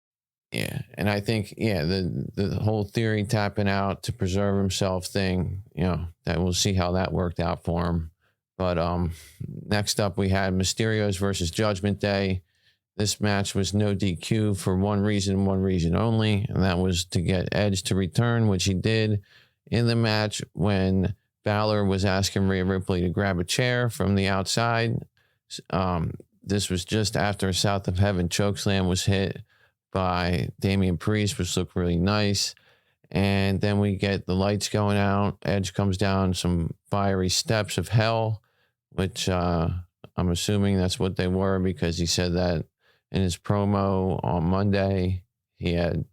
Yeah. And I think, the whole theory tapping out to preserve himself thing, that we'll see how that worked out for him. But next up, we had Mysterios versus Judgment Day. This match was no DQ for one reason only, and that was to get Edge to return, which he did in the match when Balor was asking Rhea Ripley to grab a chair from the outside. This was just after a South of Heaven chokeslam was hit by Damian Priest, which looked really nice. And then we get the lights going out. Edge comes down some fiery steps of hell, which I'm assuming that's what they were because he said that in his promo on Monday. He had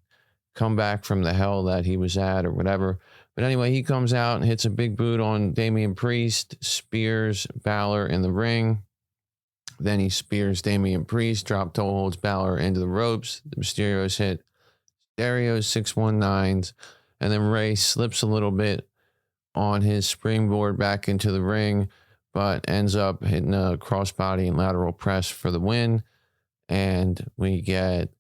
come back from the hell that he was at or whatever. But anyway, he comes out and hits a big boot on Damian Priest, spears Balor in the ring. Then he spears Damian Priest, drop toe holds Balor into the ropes. The Mysterios hit Stereo's 619s, and then Ray slips a little bit on his springboard back into the ring, but ends up hitting a crossbody and lateral press for the win. And we get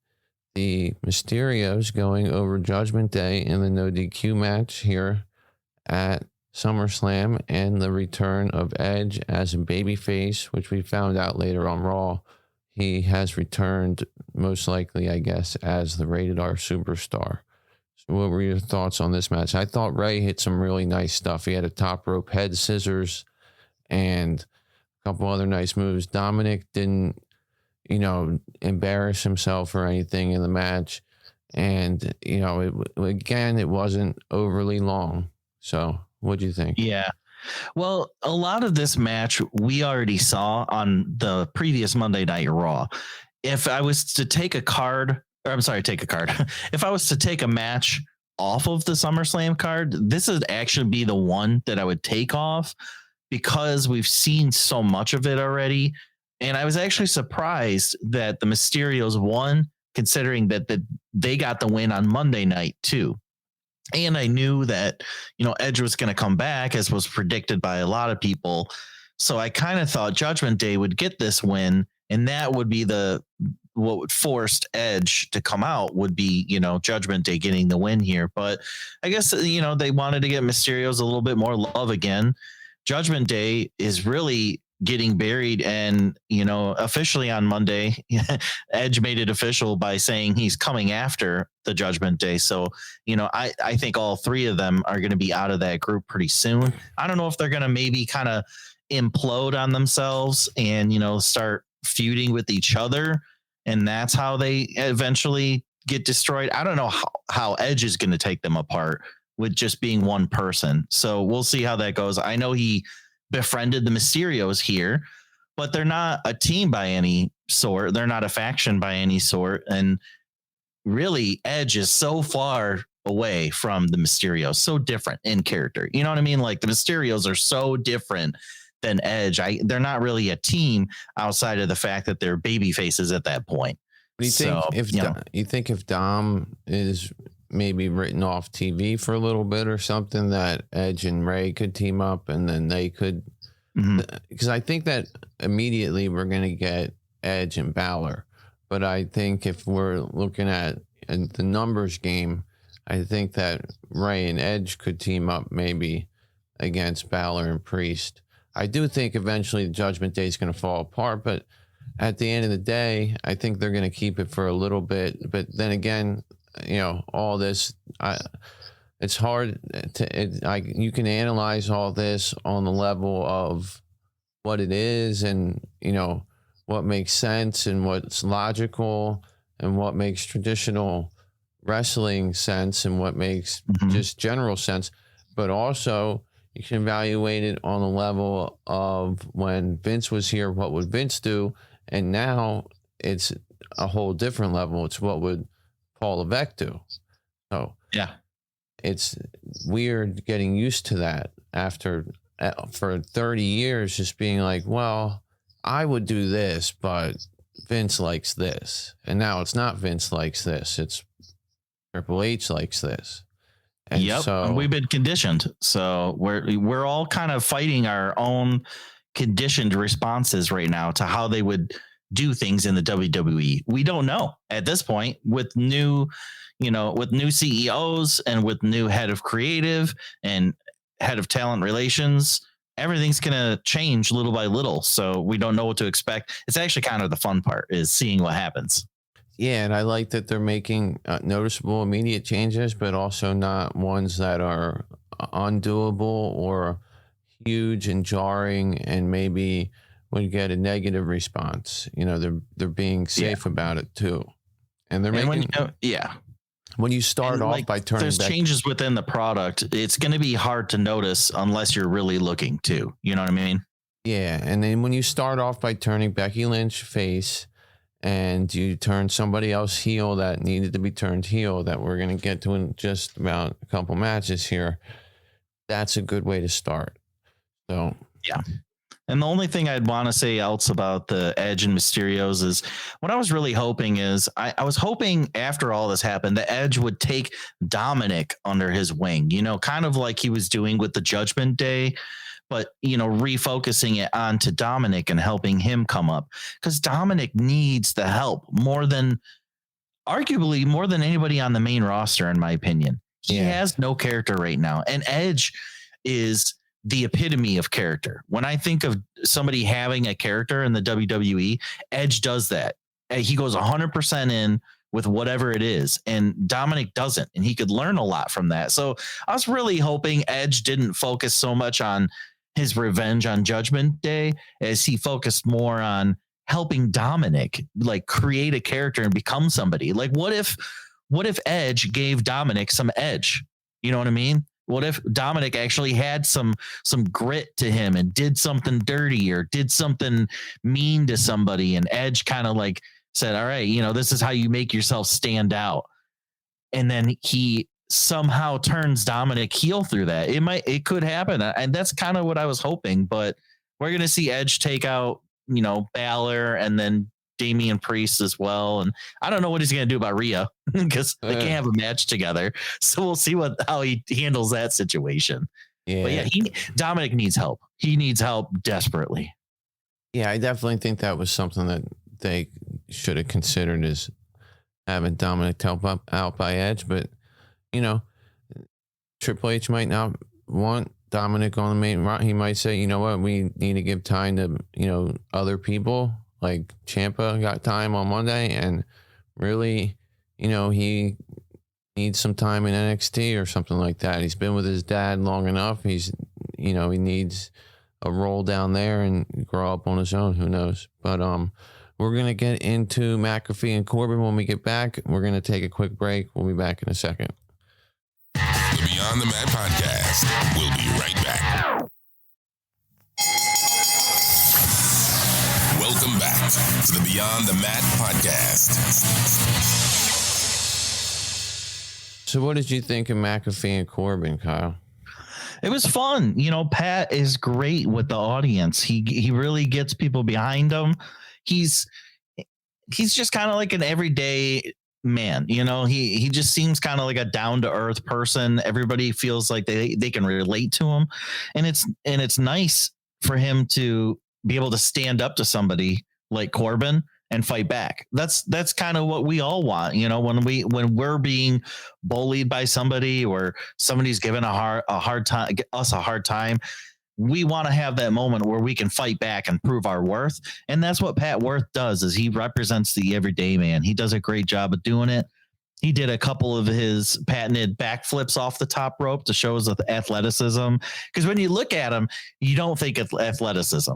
the Mysterios going over Judgment Day in the no DQ match here at SummerSlam, and the return of Edge as a babyface, which we found out later on Raw. He has returned, most likely, I guess, as the Rated R Superstar. So what were your thoughts on this match? I thought Ray hit some really nice stuff. He had a top rope head scissors and a couple other nice moves. Dominic didn't, embarrass himself or anything in the match. And, it wasn't overly long. So what do you think?
Yeah. Well, a lot of this match we already saw on the previous Monday Night Raw. If I was to take if I was to take a match off of the SummerSlam card, this would actually be the one that I would take off because we've seen so much of it already. And I was actually surprised that the Mysterios won, considering that they got the win on Monday night too. And I knew that, Edge was going to come back, as was predicted by a lot of people. So I kind of thought Judgment Day would get this win, and that would be the what forced Edge to come out would be, Judgment Day getting the win here. But I guess, they wanted to get Mysterio's a little bit more love again. Judgment Day is really getting buried. And, officially on Monday, Edge made it official by saying he's coming after the Judgment Day. So, I think all three of them are going to be out of that group pretty soon. I don't know if they're going to maybe kind of implode on themselves and, start feuding with each other. And that's how they eventually get destroyed. I don't know how Edge is going to take them apart with just being one person. So we'll see how that goes. I know he befriended the Mysterios here, but they're not a team by any sort. They're not a faction by any sort. And really, Edge is so far away from the Mysterios, so different in character. You know what I mean? Like the Mysterios are so different than Edge. They're not really a team outside of the fact that they're baby faces at that point.
Do you think if Dom is maybe written off TV for a little bit or something, that Edge and Ray could team up and then they could, because I think that immediately we're going to get Edge and Balor. But I think if we're looking at the numbers game, I think that Ray and Edge could team up maybe against Balor and Priest. I do think eventually the Judgment Day is going to fall apart, but at the end of the day, I think they're going to keep it for a little bit. But then again, all this, it's hard you can analyze all this on the level of what it is and, what makes sense and what's logical and what makes traditional wrestling sense and what makes just general sense. But also you can evaluate it on the level of when Vince was here, what would Vince do? And now it's a whole different level. It's what would Paul Levesque do? So
yeah,
it's weird getting used to that after for 30 years, just being like, well, I would do this, but Vince likes this. And now it's not Vince likes this. It's Triple H likes this. And so
we've been conditioned. So we're all kind of fighting our own conditioned responses right now to how they would do things in the WWE. We don't know at this point with new CEOs and with new head of creative and head of talent relations. Everything's going to change little by little. So we don't know what to expect. It's actually kind of the fun part is seeing what happens.
Yeah, and I like that they're making noticeable immediate changes, but also not ones that are undoable or huge and jarring and maybe would get a negative response. They're being safe about it too. And they're making when you start off by turning
there's changes within the product, it's going to be hard to notice unless you're really looking too. You know what I mean?
Yeah, and then when you start off by turning Becky Lynch face and you turn somebody else heel that needed to be turned heel that we're going to get to in just about a couple matches here, that's a good way to start. So,
yeah. And the only thing I'd want to say else about the Edge and Mysterios is what I was really hoping is I was hoping after all this happened, the Edge would take Dominic under his wing, kind of like he was doing with the Judgment Day, but, refocusing it onto Dominic and helping him come up because Dominic needs the help arguably more than anybody on the main roster, in my opinion. He has no character right now. And Edge is the epitome of character. When I think of somebody having a character in the WWE, Edge does that. He goes 100% in with whatever it is. And Dominic doesn't, and he could learn a lot from that. So I was really hoping Edge didn't focus so much on his revenge on Judgment Day as he focused more on helping Dominic like create a character and become somebody. Like what if Edge gave Dominic some edge? You know what I mean? What if Dominic actually had some grit to him and did something dirty or did something mean to somebody, and Edge kind of like said, all right, this is how you make yourself stand out. And then he somehow turns Dominic heel through that. It could happen. And that's kind of what I was hoping, but we're going to see Edge take out, Balor and then Damian Priest as well. And I don't know what he's going to do about Rhea because they can't have a match together. So we'll see how he handles that situation. Yeah. But yeah, Dominic needs help. He needs help desperately.
Yeah, I definitely think that was something that they should have considered is having Dominic help out by Edge, but Triple H might not want Dominic on the main roster. He might say, you know what, we need to give time to, other people. Like Ciampa got time on Monday, and really, he needs some time in NXT or something like that. He's been with his dad long enough. He needs a role down there and grow up on his own. Who knows? But we're going to get into McAfee and Corbin when we get back. We're going to take a quick break. We'll be back in a second.
The Beyond the Mat Podcast. We'll be right back. Welcome back to the Beyond the Mat Podcast.
So what did you think of McAfee and Corbin, Kyle?
It was fun. Pat is great with the audience. He really gets people behind him. He's just kind of like an everyday man. He just seems kind of like a down to earth person. Everybody feels like they can relate to him. And it's nice for him to be able to stand up to somebody like Corbin and fight back. That's kind of what we all want. When we're being bullied by somebody or somebody's giving us a hard time, we want to have that moment where we can fight back and prove our worth. And that's what Pat Worth does, is he represents the everyday man. He does a great job of doing it. He did a couple of his patented backflips off the top rope to show his athleticism. Because when you look at him, you don't think of athleticism.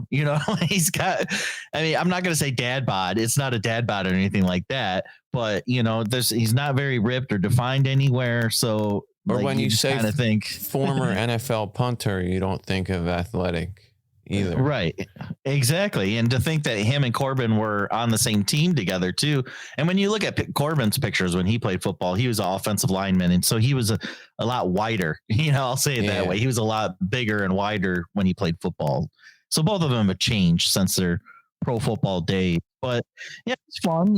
He's got, I'm not going to say dad bod. It's not a dad bod or anything like that. But, he's not very ripped or defined anywhere. So,
or when you say
kind of think
former NFL punter, you don't think of athletic either.
Right. Exactly. And to think that him and Corbin were on the same team together too. And when you look at Corbin's pictures, when he played football, he was an offensive lineman. And so he was a lot wider, I'll say it that way. He was a lot bigger and wider when he played football. So both of them have changed since their pro football days, but yeah, it's fun.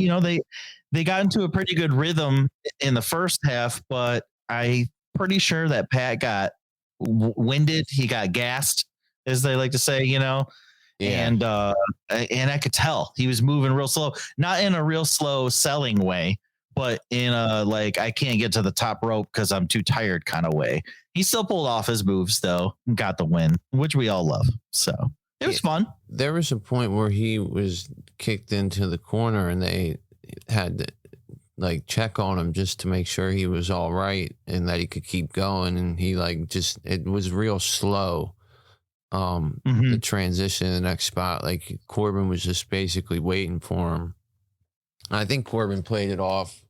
They got into a pretty good rhythm in the first half, but I'm pretty sure that Pat got winded. He got gassed, as they like to say, and I could tell he was moving real slow, not in a real slow selling way, but in a, like, I can't get to the top rope because I'm too tired kind of way. He still pulled off his moves though, and got the win, which we all love. So it was fun.
There was a point where he was kicked into the corner and they had to check on him just to make sure he was all right and that he could keep going. And he it was real slow. The transition to the next spot, Corbin was just basically waiting for him. I think Corbin played it off,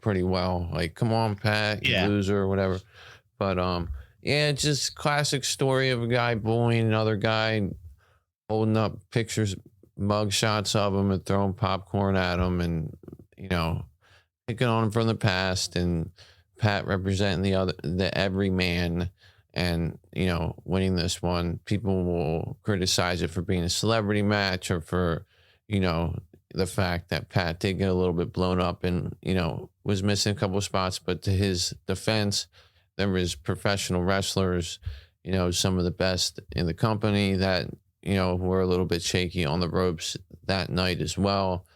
pretty well. Come on, Pat, you loser or whatever. But it's just classic story of a guy bullying another guy, holding up pictures, mug shots of him and throwing popcorn at him, and picking on him from the past, and Pat representing the everyman. And, winning this one, people will criticize it for being a celebrity match or for, the fact that Pat did get a little bit blown up and, was missing a couple of spots. But to his defense, there was professional wrestlers, some of the best in the company that, were a little bit shaky on the ropes that night as well.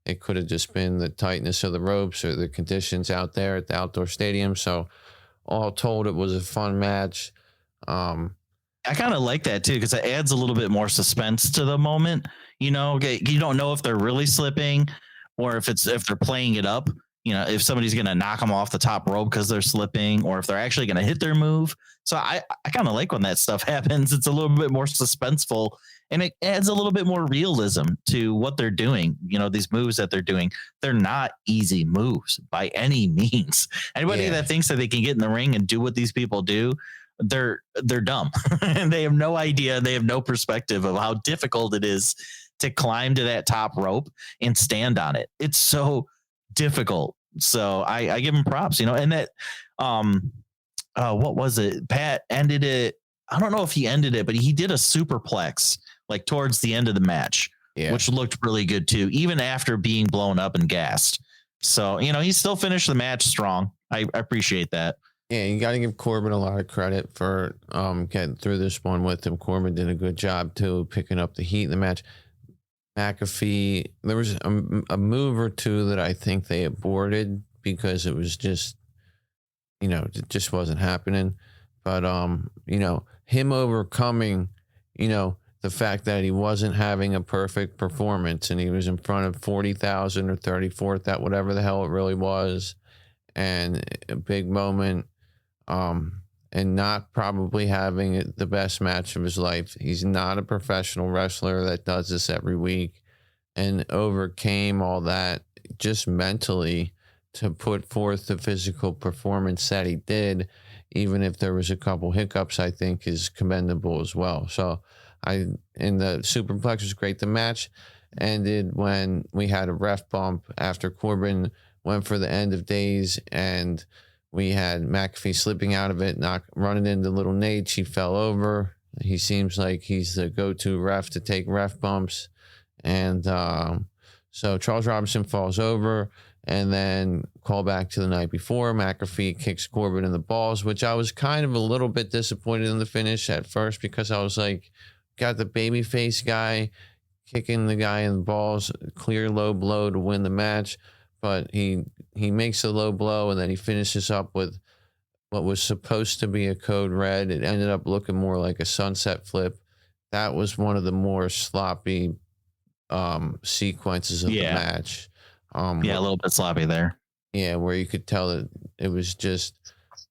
It could have just been the tightness of the ropes or the conditions out there at the outdoor stadium. So, all told, it was a fun match.
I kind of like that too, because it adds a little bit more suspense to the moment. You don't know if they're really slipping or if they're playing it up. If somebody's going to knock them off the top rope because they're slipping, or if they're actually going to hit their move. So I kind of like when that stuff happens. It's a little bit more suspenseful, and it adds a little bit more realism to what they're doing. These moves that they're doing, they're not easy moves by any means. Anybody that thinks that they can get in the ring and do what these people do, they're dumb. And they have no idea. They have no perspective of how difficult it is to climb to that top rope and stand on it. It's so difficult. So I give him props, and that, what was it? Pat ended it. I don't know if he ended it, but he did a superplex towards the end of the match, which looked really good too, even after being blown up and gassed. So, he still finished the match strong. I appreciate that.
Yeah, you got to give Corbin a lot of credit for getting through this one with him. Corbin did a good job too, picking up the heat in the match. McAfee, there was a move or two that I think they aborted because it was just, it just wasn't happening. But, him overcoming, the fact that he wasn't having a perfect performance and he was in front of 40,000 or 34th, that whatever the hell it really was, and a big moment, and not probably having the best match of his life. He's not a professional wrestler that does this every week, and overcame all that just mentally to put forth the physical performance that he did, even if there was a couple hiccups, I think is commendable as well. So the superplex was great. The match ended when we had a ref bump after Corbin went for the end of days, and we had McAfee slipping out of it, running into little Nate. She fell over. He seems like he's the go-to ref to take ref bumps. And so Charles Robinson falls over, and then call back to the night before. McAfee kicks Corbin in the balls, which I was kind of a little bit disappointed in the finish at first, because I was like, got the babyface guy kicking the guy in the balls, clear low blow to win the match. But he makes a low blow, and then he finishes up with what was supposed to be a code red. It ended up looking more like a sunset flip. That was one of the more sloppy sequences of the match.
A little bit sloppy there.
Yeah, where you could tell that it was just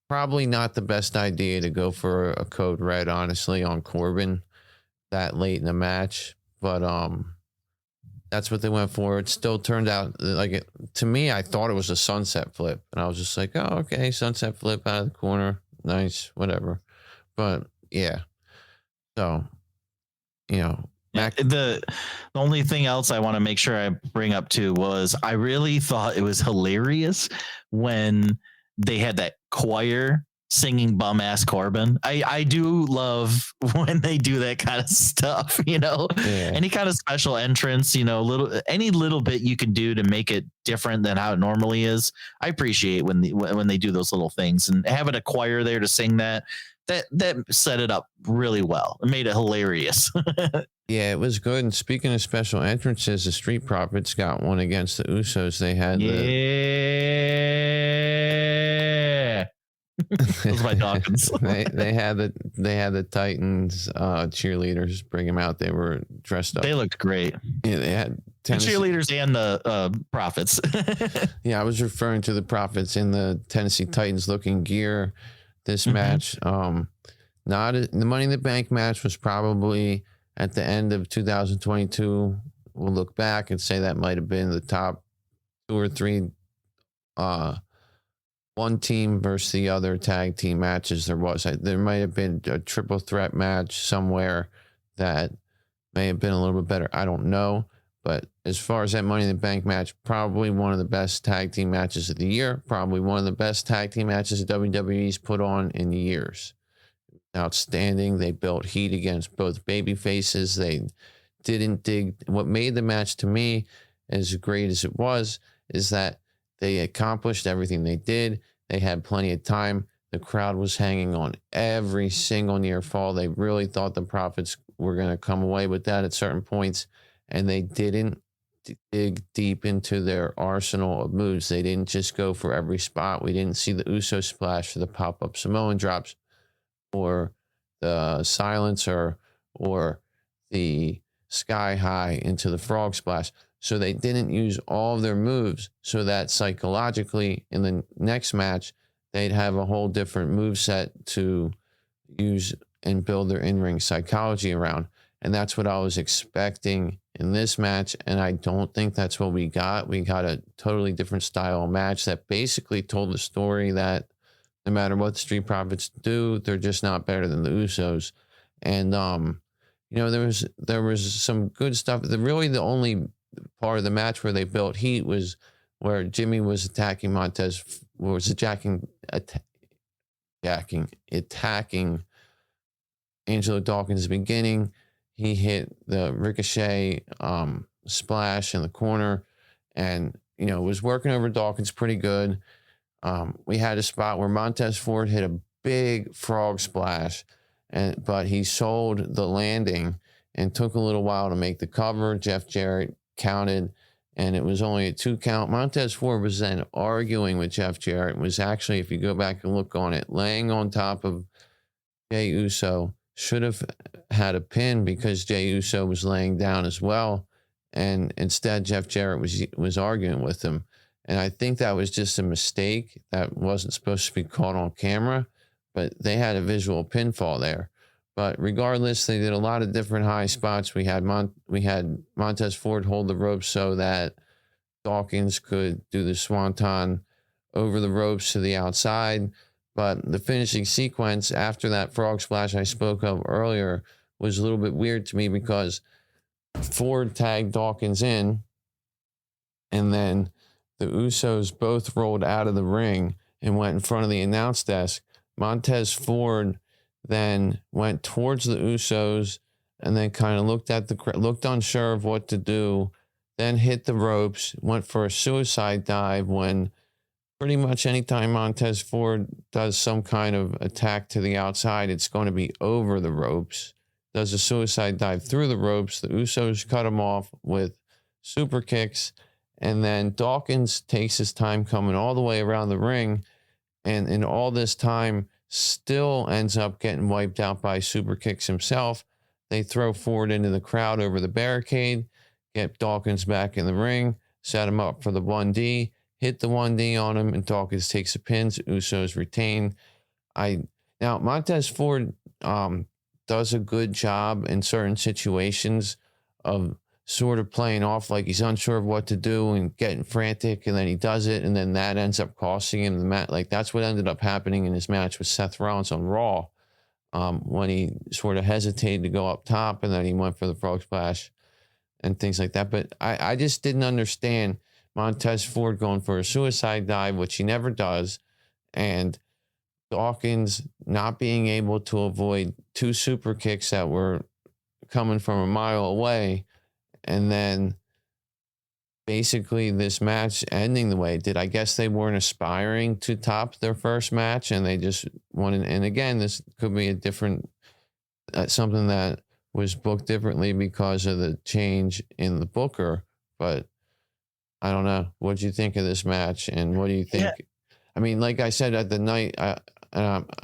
probably not the best idea to go for a code red, honestly, on Corbin that late in the match. But that's what they went for. It still turned out to me, I thought it was a sunset flip, and I was just like, oh, okay, sunset flip out of the corner. Nice, whatever. But yeah. So,
the only thing else I want to make sure I bring up too was I really thought it was hilarious when they had that choir singing bum ass Corbin. I do love when they do that kind of stuff, any kind of special entrance, any little bit you can do to make it different than how it normally is. I appreciate when they do those little things, and having a choir there to sing that set it up really well. It made it hilarious.
Yeah, it was good. And speaking of special entrances, the Street Profits got one against the Usos. They had those my Dawkins. they had the Titans cheerleaders bring them out. They were dressed up.
They looked great.
Yeah, they had
the cheerleaders and the Profits.
Yeah, I was referring to the Profits in the Tennessee Titans looking gear. This match, the Money in the Bank match was probably at the end of 2022. We'll look back and say that might have been the top 2 or 3 one team versus the other tag team matches there was. There might have been a triple threat match somewhere that may have been a little bit better. I don't know. But as far as that Money in the Bank match, probably one of the best tag team matches of the year. Probably one of the best tag team matches that WWE's put on in years. Outstanding. They built heat against both baby faces. They didn't dig. What made the match to me as great as it was is that they accomplished everything they did. They had plenty of time. The crowd was hanging on every single near fall. They really thought the Profits were going to come away with that at certain points. And they didn't dig deep into their arsenal of moves. They didn't just go for every spot. We didn't see the Uso splash for the pop-up Samoan drops, or the silencer, or the sky high into the frog splash. So they didn't use all of their moves, so that psychologically in the next match, they'd have a whole different move set to use and build their in-ring psychology around. And that's what I was expecting in this match, and I don't think that's what we got. We got a totally different style match that basically told the story that no matter what the Street Profits do, they're just not better than the Usos. And there was some good stuff. The only part of the match where they built heat was where Jimmy was attacking Montez, attacking Angelo Dawkins at the beginning. He hit the Ricochet splash in the corner, and was working over Dawkins pretty good. We had a spot where Montez Ford hit a big frog splash, but he sold the landing, and took a little while to make the cover. Jeff Jarrett counted, and it was only a 2 count. Montez Ford was then arguing with Jeff Jarrett, was actually, if you go back and look on it, laying on top of Jey Uso. Should have had a pin because Jey Uso was laying down as well. And instead, Jeff Jarrett was arguing with him. And I think that was just a mistake that wasn't supposed to be caught on camera, but they had a visual pinfall there. But regardless, they did a lot of different high spots. We had Montez Ford hold the ropes so that Dawkins could do the swanton over the ropes to the outside. But the finishing sequence after that frog splash I spoke of earlier was a little bit weird to me because Ford tagged Dawkins in, and then the Usos both rolled out of the ring and went in front of the announce desk. Montez Ford then went towards the Usos and then kind of looked unsure of what to do, then hit the ropes, went for a suicide dive when pretty much anytime Montez Ford does some kind of attack to the outside, it's going to be over the ropes. Does a suicide dive through the ropes. The Usos cut him off with super kicks. And then Dawkins takes his time coming all the way around the ring. And in all this time, still ends up getting wiped out by super kicks himself. They throw Ford into the crowd over the barricade, get Dawkins back in the ring, set him up for the 1D. Hit the 1D on him, and Dawkins takes the pins. Usos retain. Now Montez Ford does a good job in certain situations of sort of playing off like he's unsure of what to do and getting frantic, and then he does it, and then that ends up costing him the match. Like that's what ended up happening in his match with Seth Rollins on Raw, when he sort of hesitated to go up top, and then he went for the frog splash and things like that. But I just didn't understand Montez Ford going for a suicide dive, which he never does, and Dawkins not being able to avoid 2 super kicks that were coming from a mile away, and then basically this match ending the way it did. I guess they weren't aspiring to top their first match, and they just wanted, and again, this could be a different, something that was booked differently because of the change in the booker, but I don't know. What do you think of this match, and what do you think? Yeah. I mean, like I said at the night, I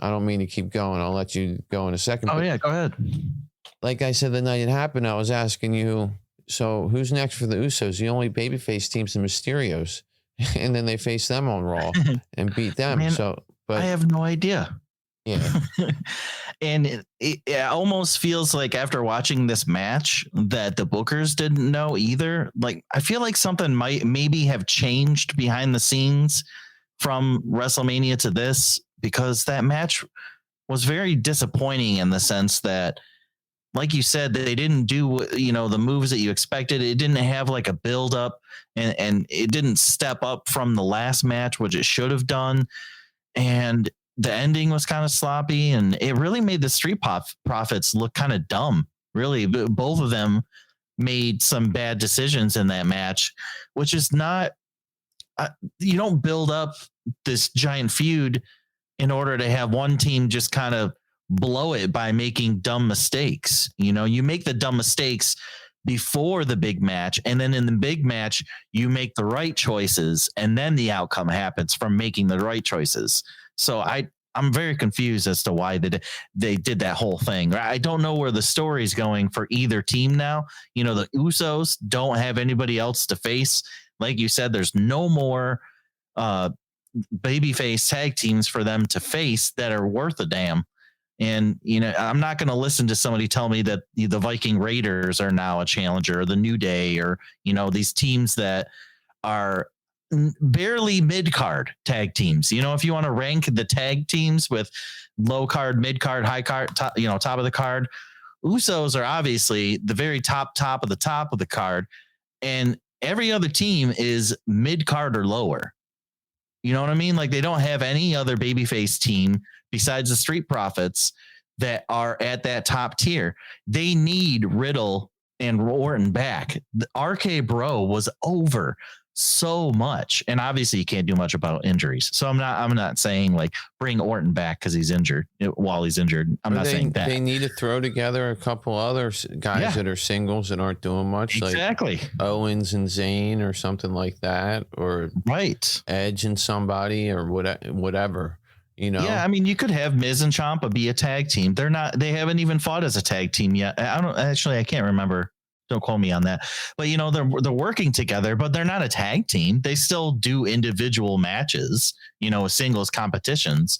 don't mean to keep going. I'll let you go in a second.
Oh, yeah, go ahead.
Like I said, the night it happened, I was asking you, so who's next for the Usos? The only babyface team's the Mysterios, and then they face them on Raw and beat them.
Man, but I have no idea.
Yeah.
And it almost feels like after watching this match that the bookers didn't know either. Like, I feel like something might maybe have changed behind the scenes from WrestleMania to this, because that match was very disappointing in the sense that, like you said, they didn't do, the moves that you expected. It didn't have like a build up, and it didn't step up from the last match, which it should have done. And the ending was kind of sloppy, and it really made the Street Profits look kind of dumb. Really, both of them made some bad decisions in that match, which is not, you don't build up this giant feud in order to have one team just kind of blow it by making dumb mistakes. You make the dumb mistakes before the big match, and then in the big match, you make the right choices, and then the outcome happens from making the right choices. So I'm very confused as to why they did that whole thing. I don't know where the story's going for either team now. The Usos don't have anybody else to face. Like you said, there's no more babyface tag teams for them to face that are worth a damn. And, I'm not going to listen to somebody tell me that the Viking Raiders are now a challenger, or the New Day, or, these teams that are barely mid-card tag teams. If you want to rank the tag teams with low card, mid-card, high card, top of the card, Usos are obviously the very top of the card, and every other team is mid-card or lower. You know what I mean? Like, they don't have any other babyface team besides the Street Profits that are at that top tier. They need Riddle and Orton back. The RK Bro was over so much. And obviously you can't do much about injuries. So I'm not saying like bring Orton back because he's injured while he's injured. I'm not saying that.
They need to throw together a couple other guys that are singles that aren't doing much.
Exactly.
Like Owens and Zayn or something like that, or Edge and somebody or whatever.
Yeah, I mean, you could have Miz and Ciampa be a tag team. They haven't even fought as a tag team yet. I can't remember. Don't quote me on that. But they're working together, but they're not a tag team. They still do individual matches, singles competitions,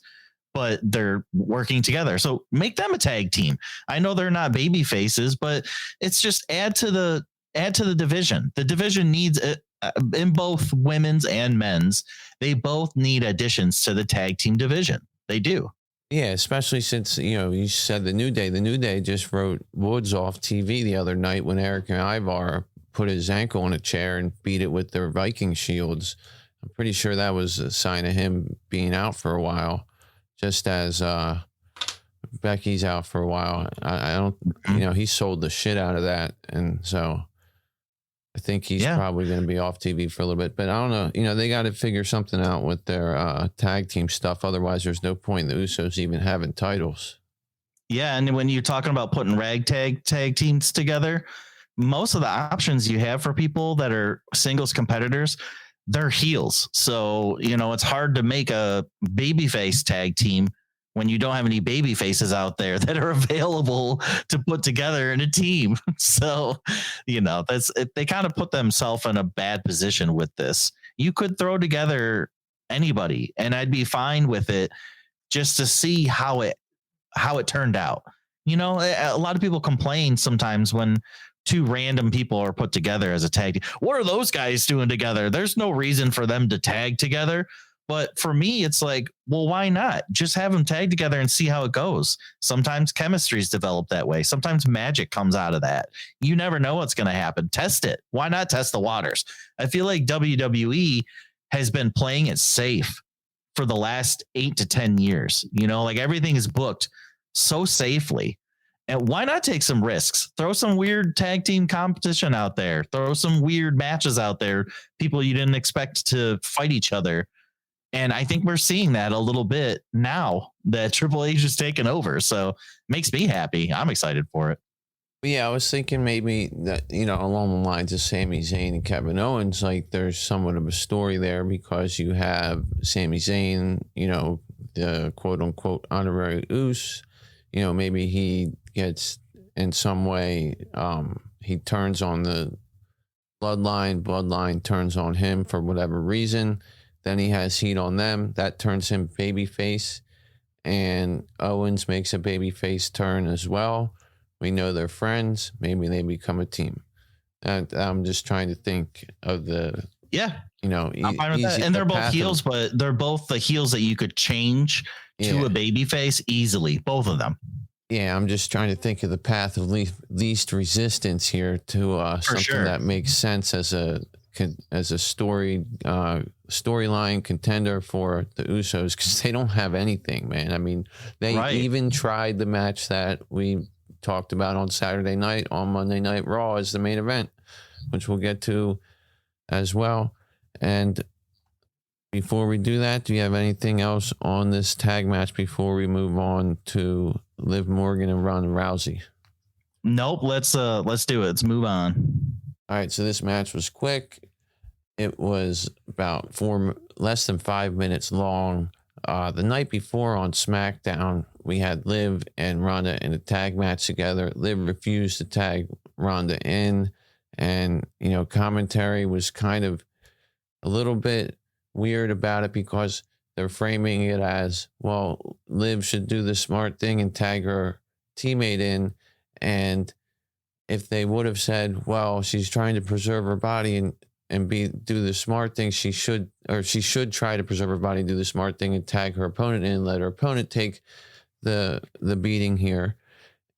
but they're working together. So make them a tag team. I know they're not baby faces, but it's just add to the division. The division needs it. In both women's and men's, they both need additions to the tag team division. They do.
Yeah, especially since, you said the New Day just wrote Woods off TV the other night when Eric and Ivar put his ankle in a chair and beat it with their Viking shields. I'm pretty sure that was a sign of him being out for a while, just as Becky's out for a while. I don't, he sold the shit out of that. And so I think he's probably going to be off TV for a little bit, but I don't know. They got to figure something out with their tag team stuff. Otherwise, there's no point in the Usos even having titles.
Yeah, and when you're talking about putting ragtag tag teams together, most of the options you have for people that are singles competitors, they're heels. So, it's hard to make a babyface tag team when you don't have any baby faces out there that are available to put together in a team. So, they kind of put themselves in a bad position with this. You could throw together anybody and I'd be fine with it just to see how it turned out. A lot of people complain sometimes when two random people are put together as a tag team. What are those guys doing together? There's no reason for them to tag together. But for me, it's like, well, why not? Just have them tag together and see how it goes. Sometimes chemistry is developed that way. Sometimes magic comes out of that. You never know what's going to happen. Test it. Why not test the waters? I feel like WWE has been playing it safe for the last 8 to 10 years. Like everything is booked so safely. And why not take some risks? Throw some weird tag team competition out there. Throw some weird matches out there. People you didn't expect to fight each other. And I think we're seeing that a little bit now that Triple H is taking over. So it makes me happy. I'm excited for it.
Yeah, I was thinking maybe that, along the lines of Sami Zayn and Kevin Owens, like there's somewhat of a story there because you have Sami Zayn, the quote unquote honorary Uso, maybe he gets in some way, he turns on the bloodline turns on him for whatever reason. Then he has heat on them. That turns him babyface. And Owens makes a babyface turn as well. We know they're friends. Maybe they become a team. And I'm just trying to think of the...
Yeah. I'm fine with that. And they're both heels, but they're both the heels that you could change to a babyface easily. Both of them.
Yeah, I'm just trying to think of the path of least resistance here to something that makes sense as a storyline contender for the Usos, because they don't have anything, man. I mean, they even tried the match that we talked about on Saturday night on Monday Night Raw as the main event, which we'll get to as well. And before we do that, do you have anything else on this tag match before we move on to Liv Morgan and Ronda Rousey?
Nope. Let's do it. Let's move on.
All right, so this match was quick. It was about less than 5 minutes long. The night before on SmackDown, we had Liv and Ronda in a tag match together. Liv refused to tag Ronda in, and commentary was kind of a little bit weird about it because they're framing it as, well, Liv should do the smart thing and tag her teammate in, and if they would have said, well, she's trying to preserve her body and do the smart thing, she should try to preserve her body and do the smart thing and tag her opponent in and let her opponent take the beating here.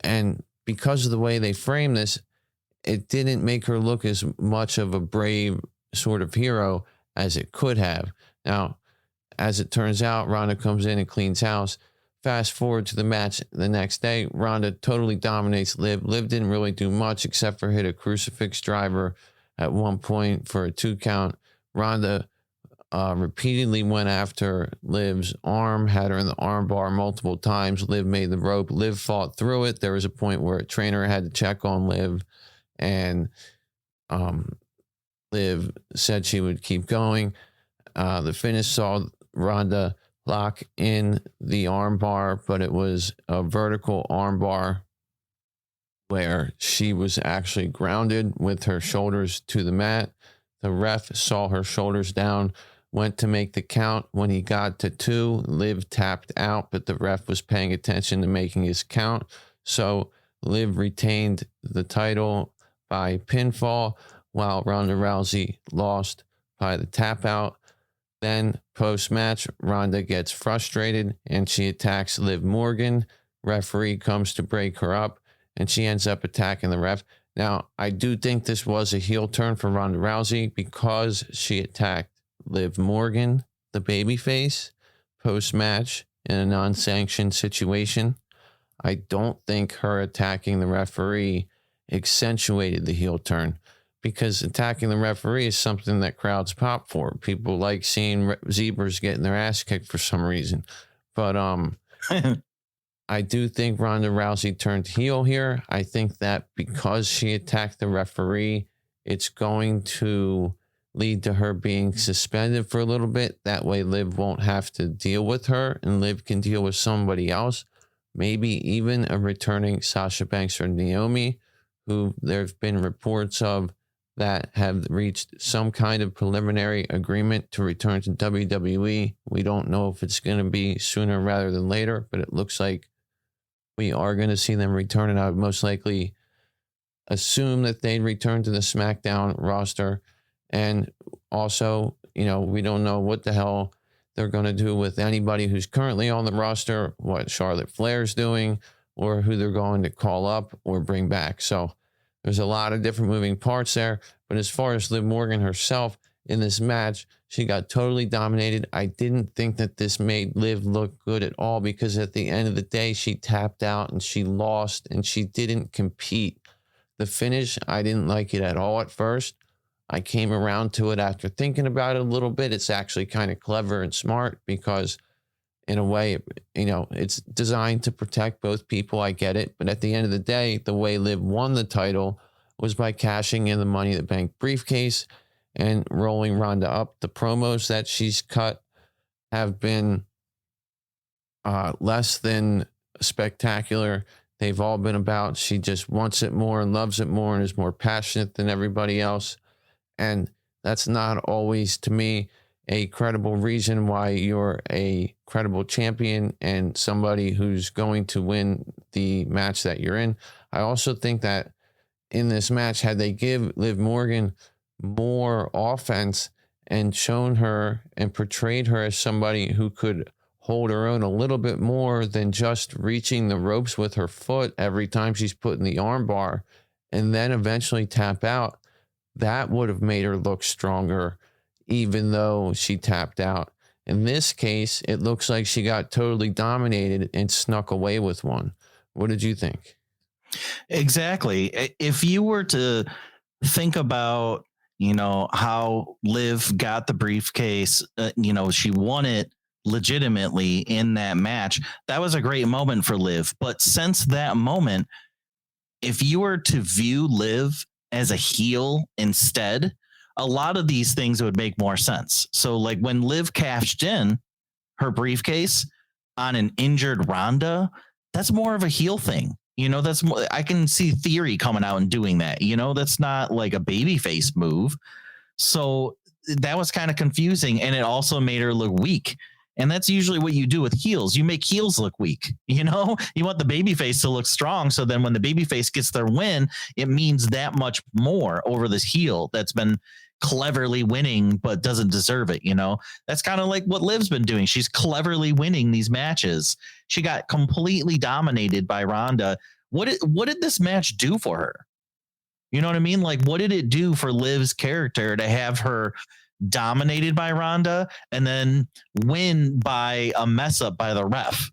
And because of the way they frame this, it didn't make her look as much of a brave sort of hero as it could have. Now, as it turns out, Ronda comes in and cleans house. Fast forward to the match the next day, Ronda totally dominates Liv. Liv didn't really do much except for hit a crucifix driver at one point for a 2 count. Ronda repeatedly went after Liv's arm, had her in the arm bar multiple times. Liv made the rope. Liv fought through it. There was a point where a trainer had to check on Liv, and Liv said she would keep going. The finish saw Ronda lock in the arm bar, but it was a vertical arm bar where she was actually grounded with her shoulders to the mat. The ref saw her shoulders down, went to make the count. When he got to 2, Liv tapped out, but the ref was paying attention to making his count. So Liv retained the title by pinfall, while Ronda Rousey lost by the tap out. Then post-match, Ronda gets frustrated and she attacks Liv Morgan. Referee comes to break her up and she ends up attacking the ref. Now, I do think this was a heel turn for Ronda Rousey because she attacked Liv Morgan, the babyface, post-match in a non-sanctioned situation. I don't think her attacking the referee accentuated the heel turn, because attacking the referee is something that crowds pop for. People like seeing zebras getting their ass kicked for some reason. But I do think Ronda Rousey turned heel here. I think that because she attacked the referee, it's going to lead to her being suspended for a little bit. That way Liv won't have to deal with her and Liv can deal with somebody else. Maybe even a returning Sasha Banks or Naomi, who there have been reports of that have reached some kind of preliminary agreement to return to WWE. We don't know if it's going to be sooner rather than later, but it looks like we are going to see them return, and I would most likely assume that they'd return to the SmackDown roster. And also, we don't know what the hell they're going to do with anybody who's currently on the roster, what Charlotte Flair's doing, or who they're going to call up or bring back. So there's a lot of different moving parts there. But as far as Liv Morgan herself in this match, she got totally dominated. I didn't think that this made Liv look good at all, because at the end of the day, she tapped out and she lost and she didn't compete. The finish, I didn't like it at all at first. I came around to it after thinking about it a little bit. It's actually kind of clever and smart because in a way, it's designed to protect both people. I get it. But at the end of the day, the way Liv won the title was by cashing in the Money in the Bank briefcase and rolling Ronda up. The promos that she's cut have been less than spectacular. They've all been about she just wants it more and loves it more and is more passionate than everybody else. And that's not always, to me, a credible reason why you're a credible champion and somebody who's going to win the match that you're in. I also think that in this match, had they give Liv Morgan more offense and shown her and portrayed her as somebody who could hold her own a little bit more than just reaching the ropes with her foot every time she's put in the arm bar and then eventually tap out, that would have made her look stronger, even though she tapped out. In this case, it looks like she got totally dominated and snuck away with one. What did you think?
Exactly. If you were to think about, how Liv got the briefcase, she won it legitimately in that match. That was a great moment for Liv. But since that moment, if you were to view Liv as a heel instead, a lot of these things would make more sense. So like when Liv cashed in her briefcase on an injured Ronda, that's more of a heel thing. That's more, I can see Theory coming out and doing that. That's not like a babyface move. So that was kind of confusing. And it also made her look weak. And that's usually what you do with heels. You make heels look weak. You want the babyface to look strong. So then when the babyface gets their win, it means that much more over this heel that's been cleverly winning, but doesn't deserve it. That's kind of like what Liv's been doing. She's cleverly winning these matches. She got completely dominated by Ronda. What did this match do for her? You know what I mean? Like, what did it do for Liv's character to have her dominated by Ronda and then win by a mess up by the ref?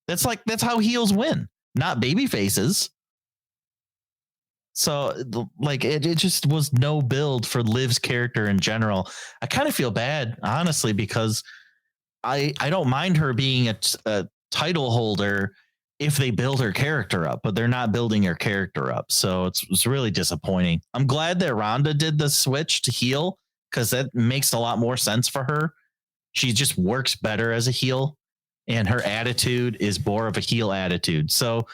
That's how heels win, not baby faces. So like it just was no build for Liv's character in general. I kind of feel bad, honestly, because I don't mind her being a title holder if they build her character up, but they're not building her character up. So it's really disappointing. I'm glad that Ronda did the switch to heel because that makes a lot more sense for her. She just works better as a heel, and her attitude is more of a heel attitude. So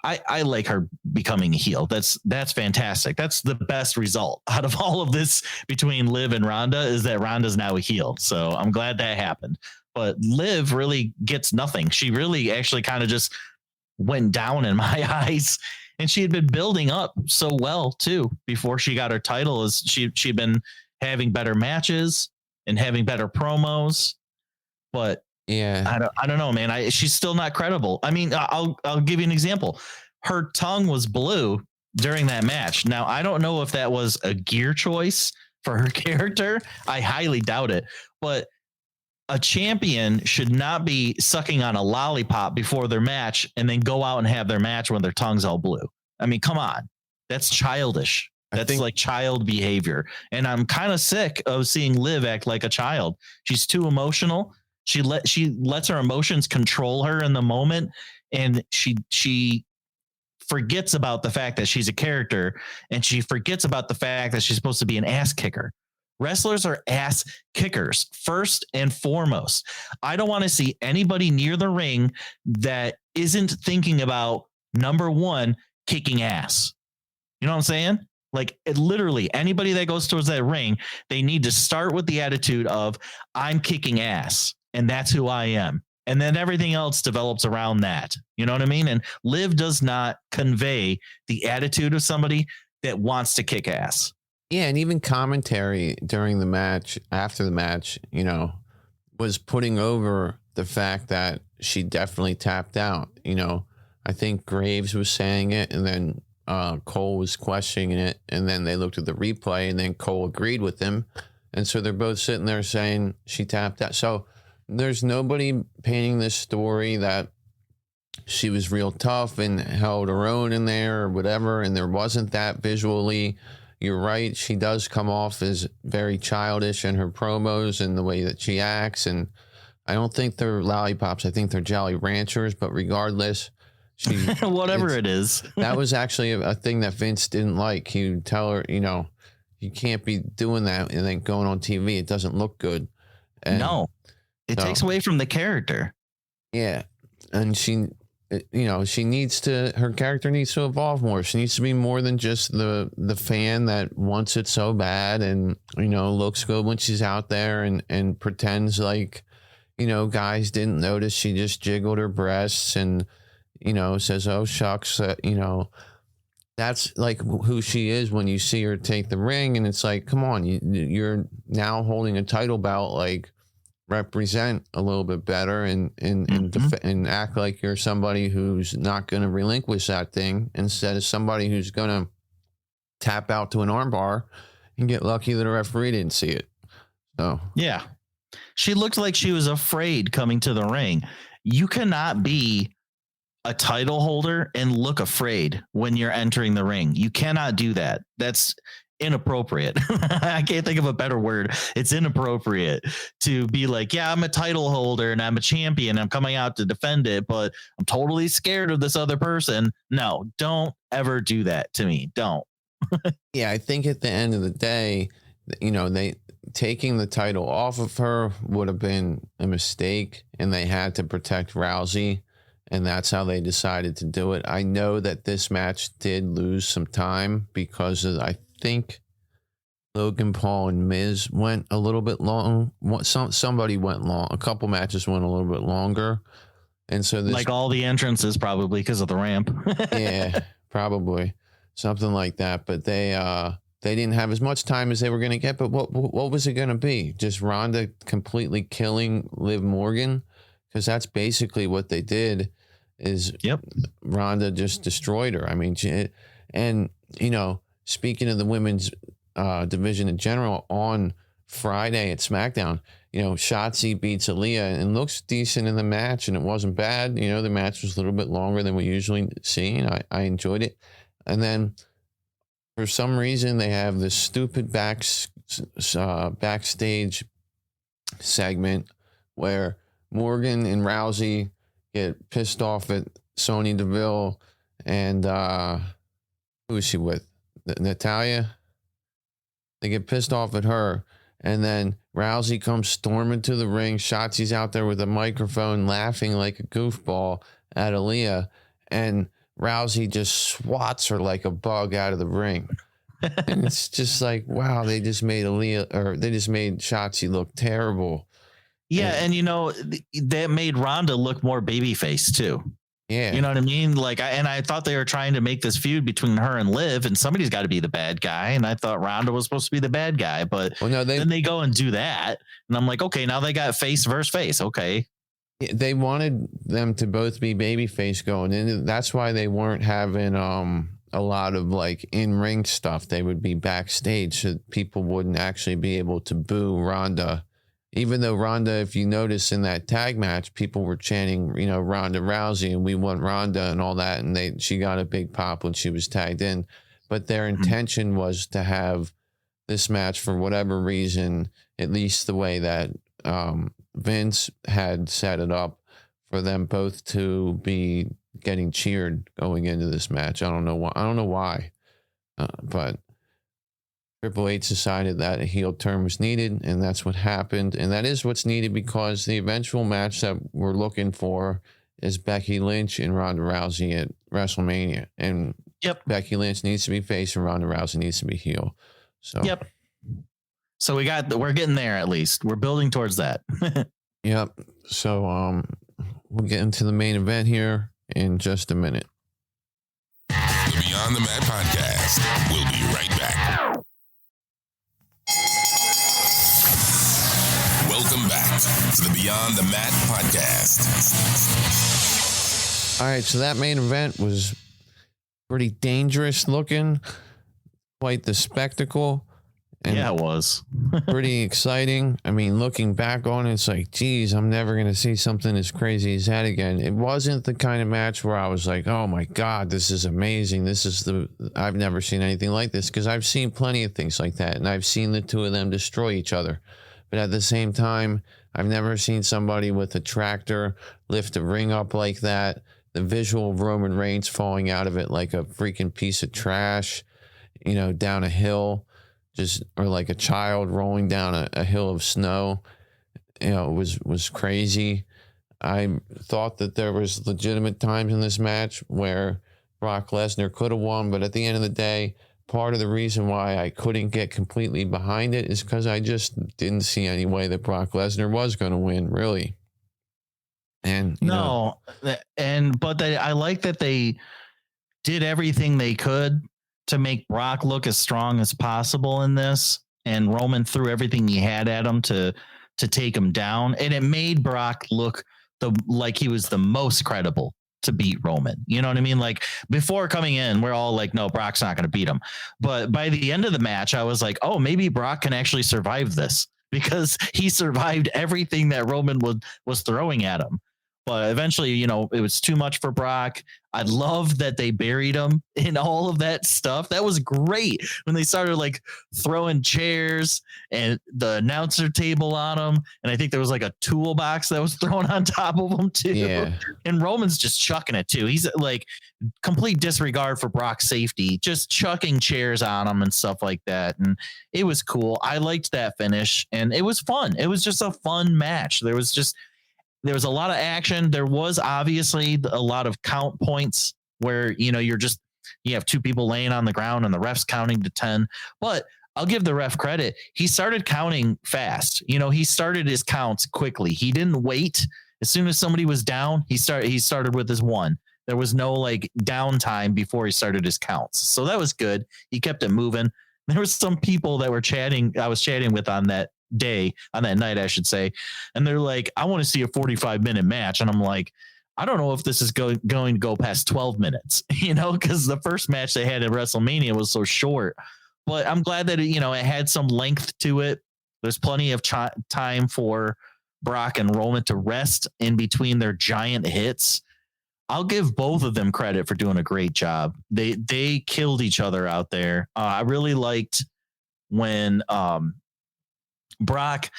I like her becoming a heel. That's fantastic. That's the best result out of all of this between Liv and Ronda, is that Ronda's now a heel. So I'm glad that happened. But Liv really gets nothing. She really actually kind of just went down in my eyes. And she had been building up so well too before she got her title. As she'd been having better matches and having better promos. But
Yeah.
I don't know, man. She's still not credible. I mean, I'll give you an example. Her tongue was blue during that match. Now, I don't know if that was a gear choice for her character. I highly doubt it. But a champion should not be sucking on a lollipop before their match and then go out and have their match when their tongue's all blue. I mean, come on. That's childish. That's like child behavior. And I'm kind of sick of seeing Liv act like a child. She's too emotional. She lets her emotions control her in the moment, and she forgets about the fact that she's a character, and she forgets about the fact that she's supposed to be an ass kicker. Wrestlers are ass kickers first and foremost. I don't want to see anybody near the ring that isn't thinking about, number one, kicking ass. You know what I'm saying? Like literally anybody that goes towards that ring, they need to start with the attitude of, I'm kicking ass. And that's who I am. And then everything else develops around that. You know what I mean? And Liv does not convey the attitude of somebody that wants to kick ass.
Yeah. And even commentary during the match, after the match, you know, was putting over the fact that she definitely tapped out. You know, I think Graves was saying it, and then Cole was questioning it. And then they looked at the replay, and then Cole agreed with him. And so they're both sitting there saying she tapped out. So there's nobody painting this story that she was real tough and held her own in there or whatever. And there wasn't that visually. You're right. She does come off as very childish in her promos and the way that she acts. And I don't think they're lollipops. I think they're Jolly Ranchers. But regardless, she
whatever it is.
That was actually a thing that Vince didn't like. He would tell her, you know, you can't be doing that and then going on TV. It doesn't look good. And
no. It takes away from the character.
Yeah. And she, you know, her character needs to evolve more. She needs to be more than just the fan that wants it so bad and, you know, looks good when she's out there and pretends like, you know, guys didn't notice she just jiggled her breasts and, you know, says, oh, shucks, you know, that's like who she is when you see her take the ring. And it's like, come on, you're now holding a title belt, like, represent a little bit better and act like you're somebody who's not going to relinquish that thing instead of somebody who's going to tap out to an armbar and get lucky that a referee didn't see it. So
yeah, she looked like she was afraid coming to the ring. You cannot be a title holder and look afraid when you're entering the ring. You cannot do that. That's inappropriate. I can't think of a better word. It's inappropriate to be like, yeah, I'm a title holder and I'm a champion. I'm coming out to defend it, but I'm totally scared of this other person. No, don't ever do that to me. Don't.
Yeah, I think at the end of the day, you know, they taking the title off of her would have been a mistake, and they had to protect Rousey, and that's how they decided to do it. I know that this match did lose some time because I think Logan Paul and Miz went a little bit long. Somebody went long. A couple matches went a little bit longer. And so this,
like all the entrances, probably because of the ramp.
Yeah, probably something like that. But they didn't have as much time as they were going to get. But what was it going to be? Just Ronda completely killing Liv Morgan? Because that's basically what they did. Is Ronda just destroyed her. I mean, and you know, speaking of the women's division in general, on Friday at SmackDown, you know, Shotzi beats Aaliyah and looks decent in the match, and it wasn't bad. You know, the match was a little bit longer than we usually see, and I enjoyed it. And then for some reason, they have this stupid backstage segment where Morgan and Rousey get pissed off at Sonya Deville and who is she with? Natalia. They get pissed off at her, and then Rousey comes storming to the ring. Shotzi's out there with a microphone laughing like a goofball at Aaliyah, and Rousey just swats her like a bug out of the ring. And it's just like, wow, they just made Shotzi look terrible.
Yeah, and that made Ronda look more babyface too.
Yeah,
you know what I mean? Like, I thought they were trying to make this feud between her and Liv, and somebody's got to be the bad guy. And I thought Ronda was supposed to be the bad guy, but then they go and do that, and I'm like, okay, now they got face versus face. Okay,
they wanted them to both be babyface going in. That's why they weren't having a lot of like in-ring stuff. They would be backstage so people wouldn't actually be able to boo Ronda. Even though Ronda, if you notice in that tag match, people were chanting, Ronda Rousey and we want Ronda and all that. And she got a big pop when she was tagged in. But their intention was to have this match, for whatever reason, at least the way that Vince had set it up, for them both to be getting cheered going into this match. I don't know why. But Triple H decided that a heel turn was needed, and that's what happened. And that is what's needed, because the eventual match that we're looking for is Becky Lynch and Ronda Rousey at WrestleMania. And Becky Lynch needs to be face and Ronda Rousey needs to be heel. So
So we're getting there at least. We're building towards that.
Yep. So we'll get into the main event here in just a minute.
The Beyond the Mat Podcast. We'll be right back. Welcome back to the Beyond the Mat Podcast.
All right, so that main event was pretty dangerous looking, quite the spectacle. And
yeah, it was.
Pretty exciting. I mean, looking back on it, it's like, geez, I'm never going to see something as crazy as that again. It wasn't the kind of match where I was like, oh my God, this is amazing. I've never seen anything like this, because I've seen plenty of things like that, and I've seen the two of them destroy each other. But at the same time, I've never seen somebody with a tractor lift a ring up like that. The visual of Roman Reigns falling out of it like a freaking piece of trash, down a hill. Or like a child rolling down a hill of snow, it was crazy. I thought that there was legitimate times in this match where Brock Lesnar could have won, but at the end of the day, part of the reason why I couldn't get completely behind it is because I just didn't see any way that Brock Lesnar was going to win, really. And
but I like that they did everything they could to make Brock look as strong as possible in this, and Roman threw everything he had at him to take him down, and it made Brock look like he was the most credible to beat Roman. You know what I mean? Like, before coming in, we're all like, no, Brock's not going to beat him. But by the end of the match, I was like, oh, maybe Brock can actually survive this, because he survived everything that Roman was throwing at him. But eventually, it was too much for Brock. I love that they buried him in all of that stuff. That was great when they started like throwing chairs and the announcer table on him. And I think there was like a toolbox that was thrown on top of him too.
Yeah.
And Roman's just chucking it too. He's like complete disregard for Brock's safety, just chucking chairs on him and stuff like that. And it was cool. I liked that finish, and it was fun. It was just a fun match. There was a lot of action. There was obviously a lot of count points where, you have two people laying on the ground and the ref's counting to 10. But I'll give the ref credit. He started counting fast. He started his counts quickly. He didn't wait. As soon as somebody was down, he started with his one. There was no like downtime before he started his counts. So that was good. He kept it moving. There was some people that I was chatting with on that night, I should say. And they're like, I want to see a 45-minute match. And I'm like, I don't know if this is going to go past 12 minutes, because the first match they had at WrestleMania was so short. But I'm glad that it had some length to it. There's plenty of time for Brock and Roman to rest in between their giant hits. I'll give both of them credit for doing a great job. They killed each other out there. I really liked when Brock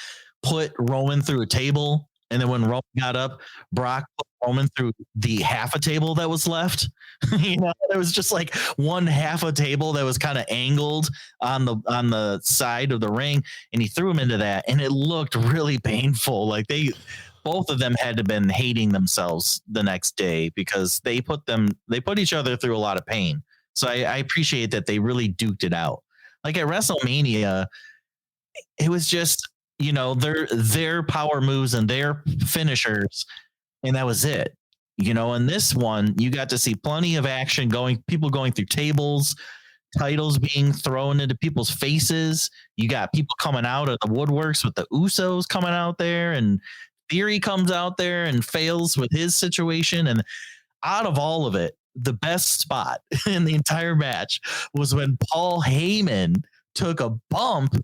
put Roman through a table, and then when Roman got up, Brock put Roman through the half a table that was left. There was just like one half a table that was kind of angled on the side of the ring, and he threw him into that, and it looked really painful. Like both of them had to have been hating themselves the next day because they put each other through a lot of pain. So I appreciate that they really duked it out. Like at WrestleMania, it was just, their power moves and their finishers, and that was it. In this one, you got to see plenty of action people going through tables, titles being thrown into people's faces. You got people coming out of the woodworks with the Usos coming out there, and Theory comes out there and fails with his situation. And out of all of it, the best spot in the entire match was when Paul Heyman took a bump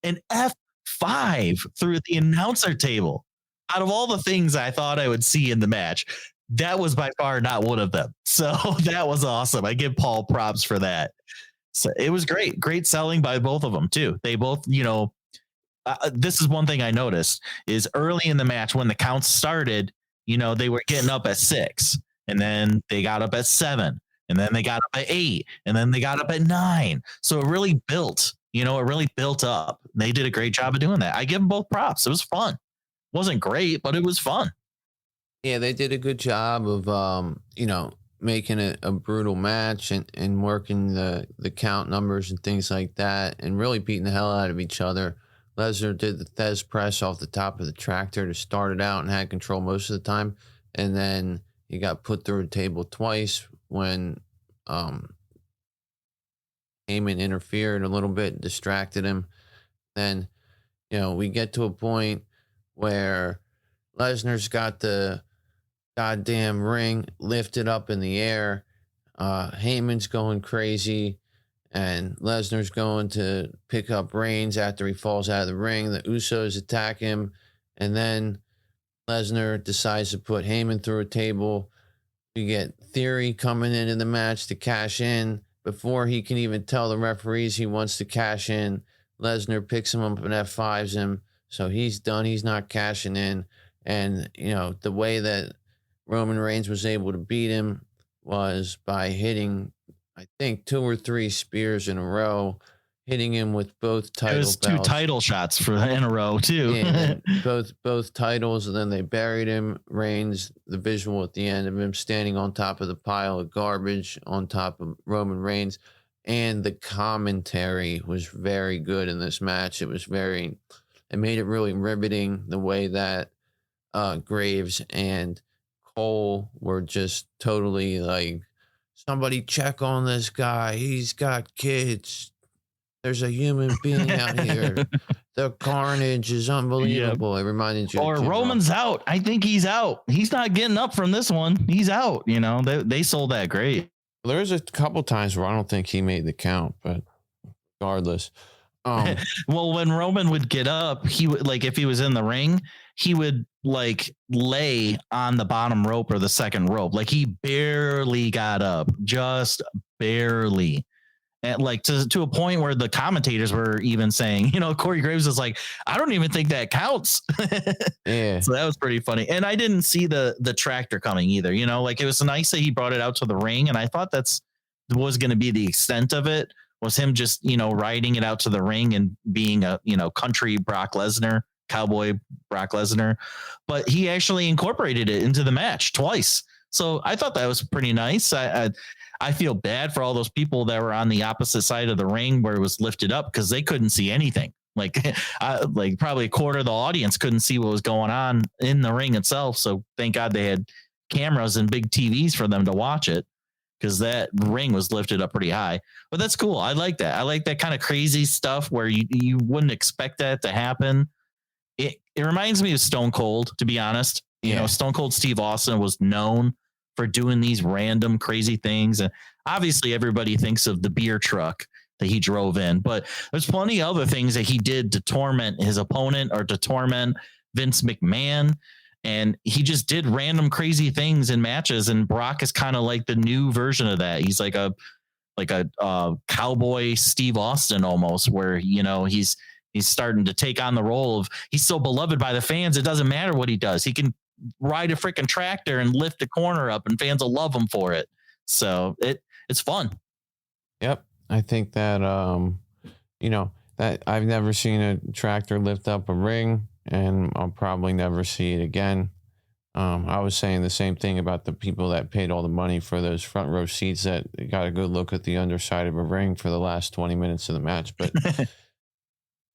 and F5 through the announcer table. Out of all the things I thought I would see in the match, that was by far not one of them. So that was awesome. I give Paul props for that. So it was great selling by both of them too. They both, this is one thing I noticed is early in the match when the counts started, they were getting up at 6, and then they got up at 7, and then they got up at 8, and then they got up at 9. So it really built, it really built up. They did a great job of doing that. I give them both props. It was fun. It wasn't great, but it was fun.
Yeah, they did a good job of, making it a brutal match and working the count numbers and things like that, and really beating the hell out of each other. Lesnar did the Thez press off the top of the tractor to start it out and had control most of the time. And then he got put through a table twice when Heyman interfered a little bit, distracted him. Then, we get to a point where Lesnar's got the goddamn ring lifted up in the air. Heyman's going crazy. And Lesnar's going to pick up Reigns after he falls out of the ring. The Usos attack him. And then Lesnar decides to put Heyman through a table. You get Theory coming into the match to cash in. Before he can even tell the referees he wants to cash in, Lesnar picks him up and F5s him. So he's done. He's not cashing in. And, the way that Roman Reigns was able to beat him was by hitting, I think, 2 or 3 spears in a row, hitting him with both title belts.
2 title shots in a row too.
Yeah, both titles, and then they buried him. Reigns, the visual at the end of him standing on top of the pile of garbage on top of Roman Reigns, and the commentary was very good in this match. It made it really riveting the way that Graves and Cole were just totally like, somebody check on this guy. He's got kids. There's a human being out here. The carnage is unbelievable. Yep. It reminded you.
Or Roman's out. I think he's out. He's not getting up from this one. He's out. They sold that great.
There's a couple times where I don't think he made the count, but regardless.
Well, when Roman would get up, he would, like, if he was in the ring, he would like lay on the bottom rope or the second rope. Like he barely got up, just barely. And like to a point where the commentators were even saying, Corey Graves is like, I don't even think that counts.
Yeah.
So that was pretty funny. And I didn't see the tractor coming either. Like it was nice that he brought it out to the ring. And I thought was going to be the extent of it, was him just, riding it out to the ring and being a, country Brock Lesnar, cowboy Brock Lesnar. But he actually incorporated it into the match twice. So I thought that was pretty nice. I feel bad for all those people that were on the opposite side of the ring where it was lifted up because they couldn't see anything. Like probably a quarter of the audience couldn't see what was going on in the ring itself. So thank God they had cameras and big TVs for them to watch it, because that ring was lifted up pretty high. But that's cool. I like that. I like that kind of crazy stuff where you wouldn't expect that to happen. It reminds me of Stone Cold, to be honest. Stone Cold Steve Austin was known for doing these random crazy things. And obviously everybody thinks of the beer truck that he drove in, but there's plenty of other things that he did to torment his opponent or to torment Vince McMahon. And he just did random crazy things in matches. And Brock is kind of like the new version of that. He's like a cowboy Steve Austin almost, where, you know, he's starting to take on the role of, he's so beloved by the fans. It doesn't matter what he does. He can ride a freaking tractor and lift a corner up and fans will love him for it. So it's fun.
Yep. I think that, you know, that I've never seen a tractor lift up a ring, and I'll probably never see it again. I was saying the same thing about the people that paid all the money for those front row seats that got a good look at the underside of a ring for the last 20 minutes of the match, but it's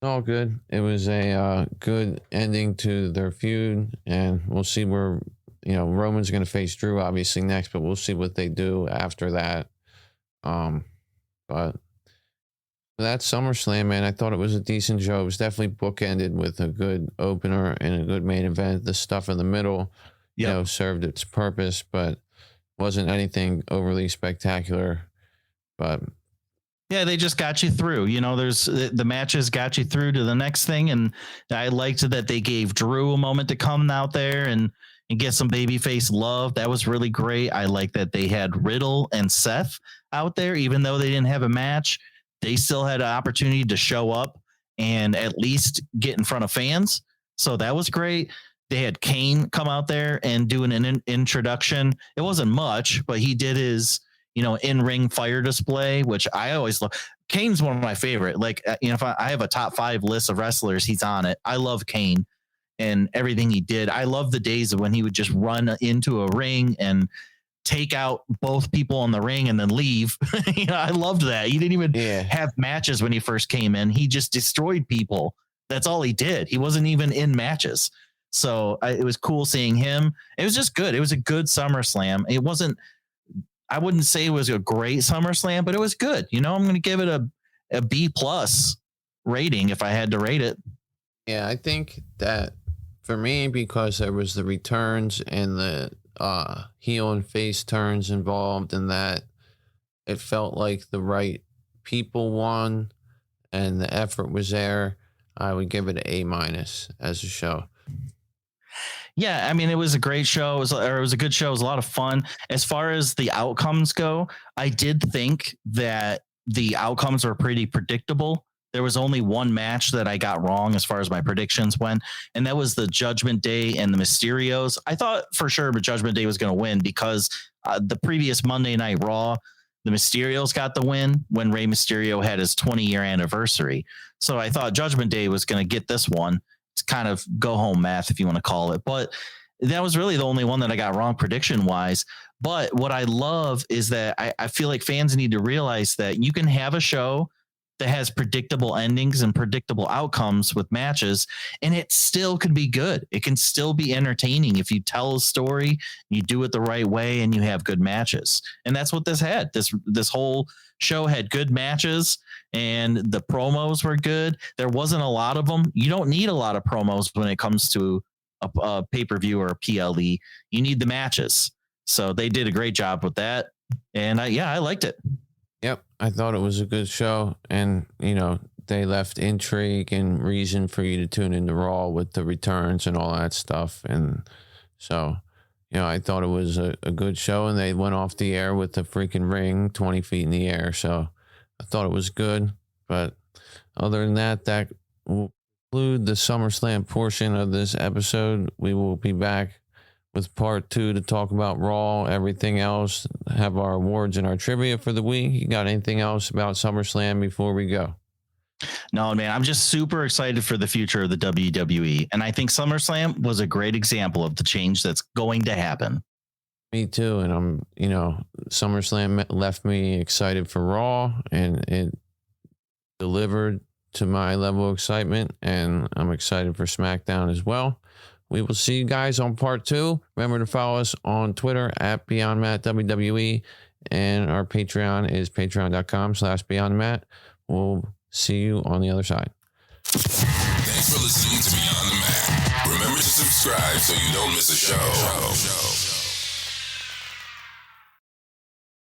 all good. It was a good ending to their feud, and we'll see where, you know, Roman's going to face Drew obviously next, but we'll see what they do after that. But that's SummerSlam, man. I thought it was a decent show. It was definitely bookended with a good opener and a good main event. The stuff in the middle, you know, served its purpose, but wasn't anything overly spectacular. But
yeah, they just got you through. You know, there's the matches got you through to the next thing, and I liked that they gave Drew a moment to come out there and get some babyface love. That was really great. I like that they had Riddle and Seth out there, even though they didn't have a match. They still had an opportunity to show up and at least get in front of fans. So that was great. They had Kane come out there and do an introduction. It wasn't much, but he did his, you know, in-ring fire display, which I always love. Kane's one of my favorite. Like, you know, if I have a top 5 list of wrestlers, he's on it. I love Kane and everything he did. I love the days of when he would just run into a ring and take out both people in the ring and then leave. You know, I loved that. He didn't even have matches when he first came in. He just destroyed people. That's all he did. He wasn't even in matches. So it was cool seeing him. It was just good. It was a good SummerSlam. It wasn't, I wouldn't say it was a great SummerSlam, but it was good. You know, I'm going to give it a B+ rating if I had to rate it.
Yeah, I think that for me, because there was the returns and the heel and face turns involved, in that it felt like the right people won and the effort was there, I would give it an A- as a show.
Yeah, I mean, it was a great show. It was a good show. It was a lot of fun. As far as the outcomes go, I did think that the outcomes were pretty predictable. There was only one match that I got wrong as far as my predictions went, and that was the Judgment Day and the Mysterios. I thought for sure the Judgment Day was going to win because the previous Monday Night Raw, the Mysterios got the win when Rey Mysterio had his 20-year anniversary. So I thought Judgment Day was going to get this one. It's kind of go-home math, if you want to call it. But that was really the only one that I got wrong prediction-wise. But what I love is that I feel like fans need to realize that you can have a show that has predictable endings and predictable outcomes with matches, and it still could be good. It can still be entertaining if you tell a story, you do it the right way, and you have good matches. And that's what this had. This whole show had good matches, and the promos were good. There wasn't a lot of them. You don't need a lot of promos when it comes to a pay-per-view or a PLE. You need the matches. So they did a great job with that. And I liked it.
Yep, I thought it was a good show, and, you know, they left intrigue and reason for you to tune into Raw with the returns and all that stuff. And so, you know, I thought it was a good show, and they went off the air with the freaking ring 20 feet in the air. So I thought it was good. But other than that, that will conclude the SummerSlam portion of this episode. We will be back with part 2 to talk about Raw, everything else, have our awards and our trivia for the week. You got anything else about SummerSlam before we go?
No, man, I'm just super excited for the future of the WWE. And I think SummerSlam was a great example of the change that's going to happen.
Me too. And I'm, you know, SummerSlam left me excited for Raw, and it delivered to my level of excitement. And I'm excited for SmackDown as well. We will see you guys on part 2. Remember to follow us on Twitter at BeyondMattWWE, and our Patreon is patreon.com/BeyondMatt. We'll see you on the other side.
Thanks for listening to Beyond the Mat. Remember to subscribe so you don't miss a show.